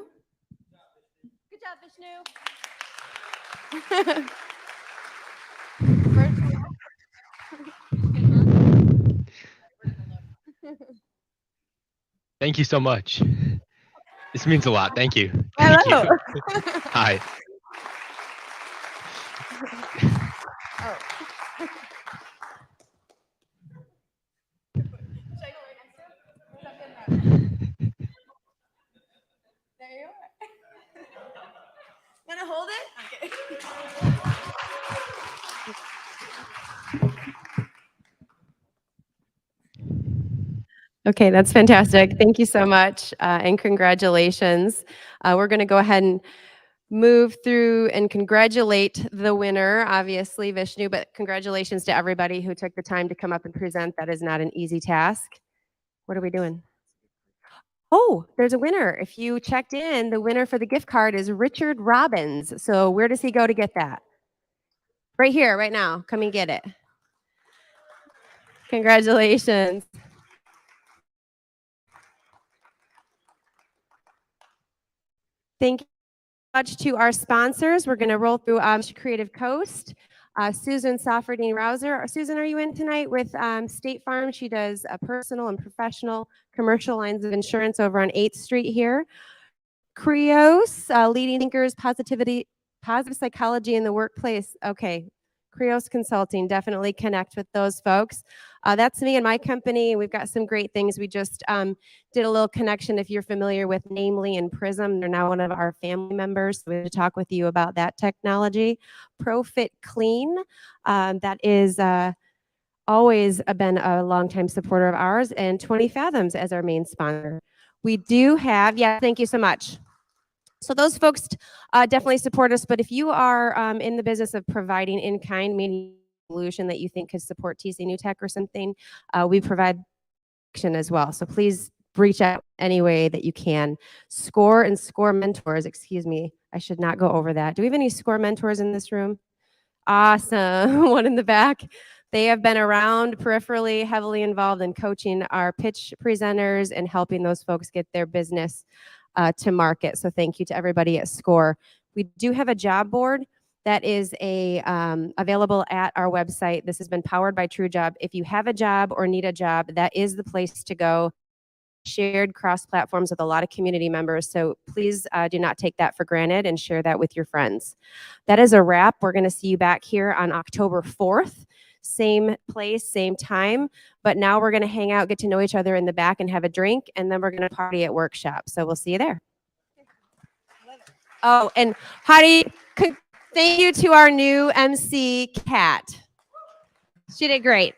S6: Good job, Vishnu.
S7: Thank you so much. This means a lot. Thank you.
S1: Hello.
S7: Thank you. Hi.
S6: Gonna hold it?
S1: Okay, that's fantastic. Thank you so much, and congratulations. We're going to go ahead and move through and congratulate the winner, obviously Vishnu, but congratulations to everybody who took the time to come up and present. That is not an easy task. What are we doing? Oh, there's a winner. If you checked in, the winner for the gift card is Richard Robbins. So where does he go to get that? Right here, right now. Come and get it. Congratulations. Thank you much to our sponsors. We're going to roll through Creative Coast. Susan Sofferdine-Rouser. Susan, are you in tonight with State Farm? She does personal and professional commercial lines of insurance over on 8th Street here. Creos, Leading Thinkers, Positive Psychology in the Workplace. Okay, Creos Consulting, definitely connect with those folks. That's me and my company. We've got some great things. We just did a little connection, if you're familiar with Namely and Prism. They're now one of our family members. So we have to talk with you about that technology. Profit Clean, that is always been a longtime supporter of ours, and 20 Fathoms as our main sponsor. We do have, yeah, thank you so much. So those folks definitely support us, but if you are in the business of providing in-kind, meaning solution that you think could support TC New Tech or something, we provide action as well. So please reach out any way that you can. SCORE and SCORE mentors, excuse me, I should not go over that. Do we have any SCORE mentors in this room? Awesome, one in the back. They have been around peripherally, heavily involved in coaching our pitch presenters and helping those folks get their business to market. So thank you to everybody at SCORE. We do have a job board that is available at our website. This has been powered by TrueJob. If you have a job or need a job, that is the place to go. Shared cross platforms with a lot of community members. So please do not take that for granted and share that with your friends. That is a wrap. We're going to see you back here on October 4th. Same place, same time, but now we're going to hang out, get to know each other in the back and have a drink, and then we're going to party at workshop. So we'll see you there. Oh, and Heidi, thank you to our new MC, Kat. She did great.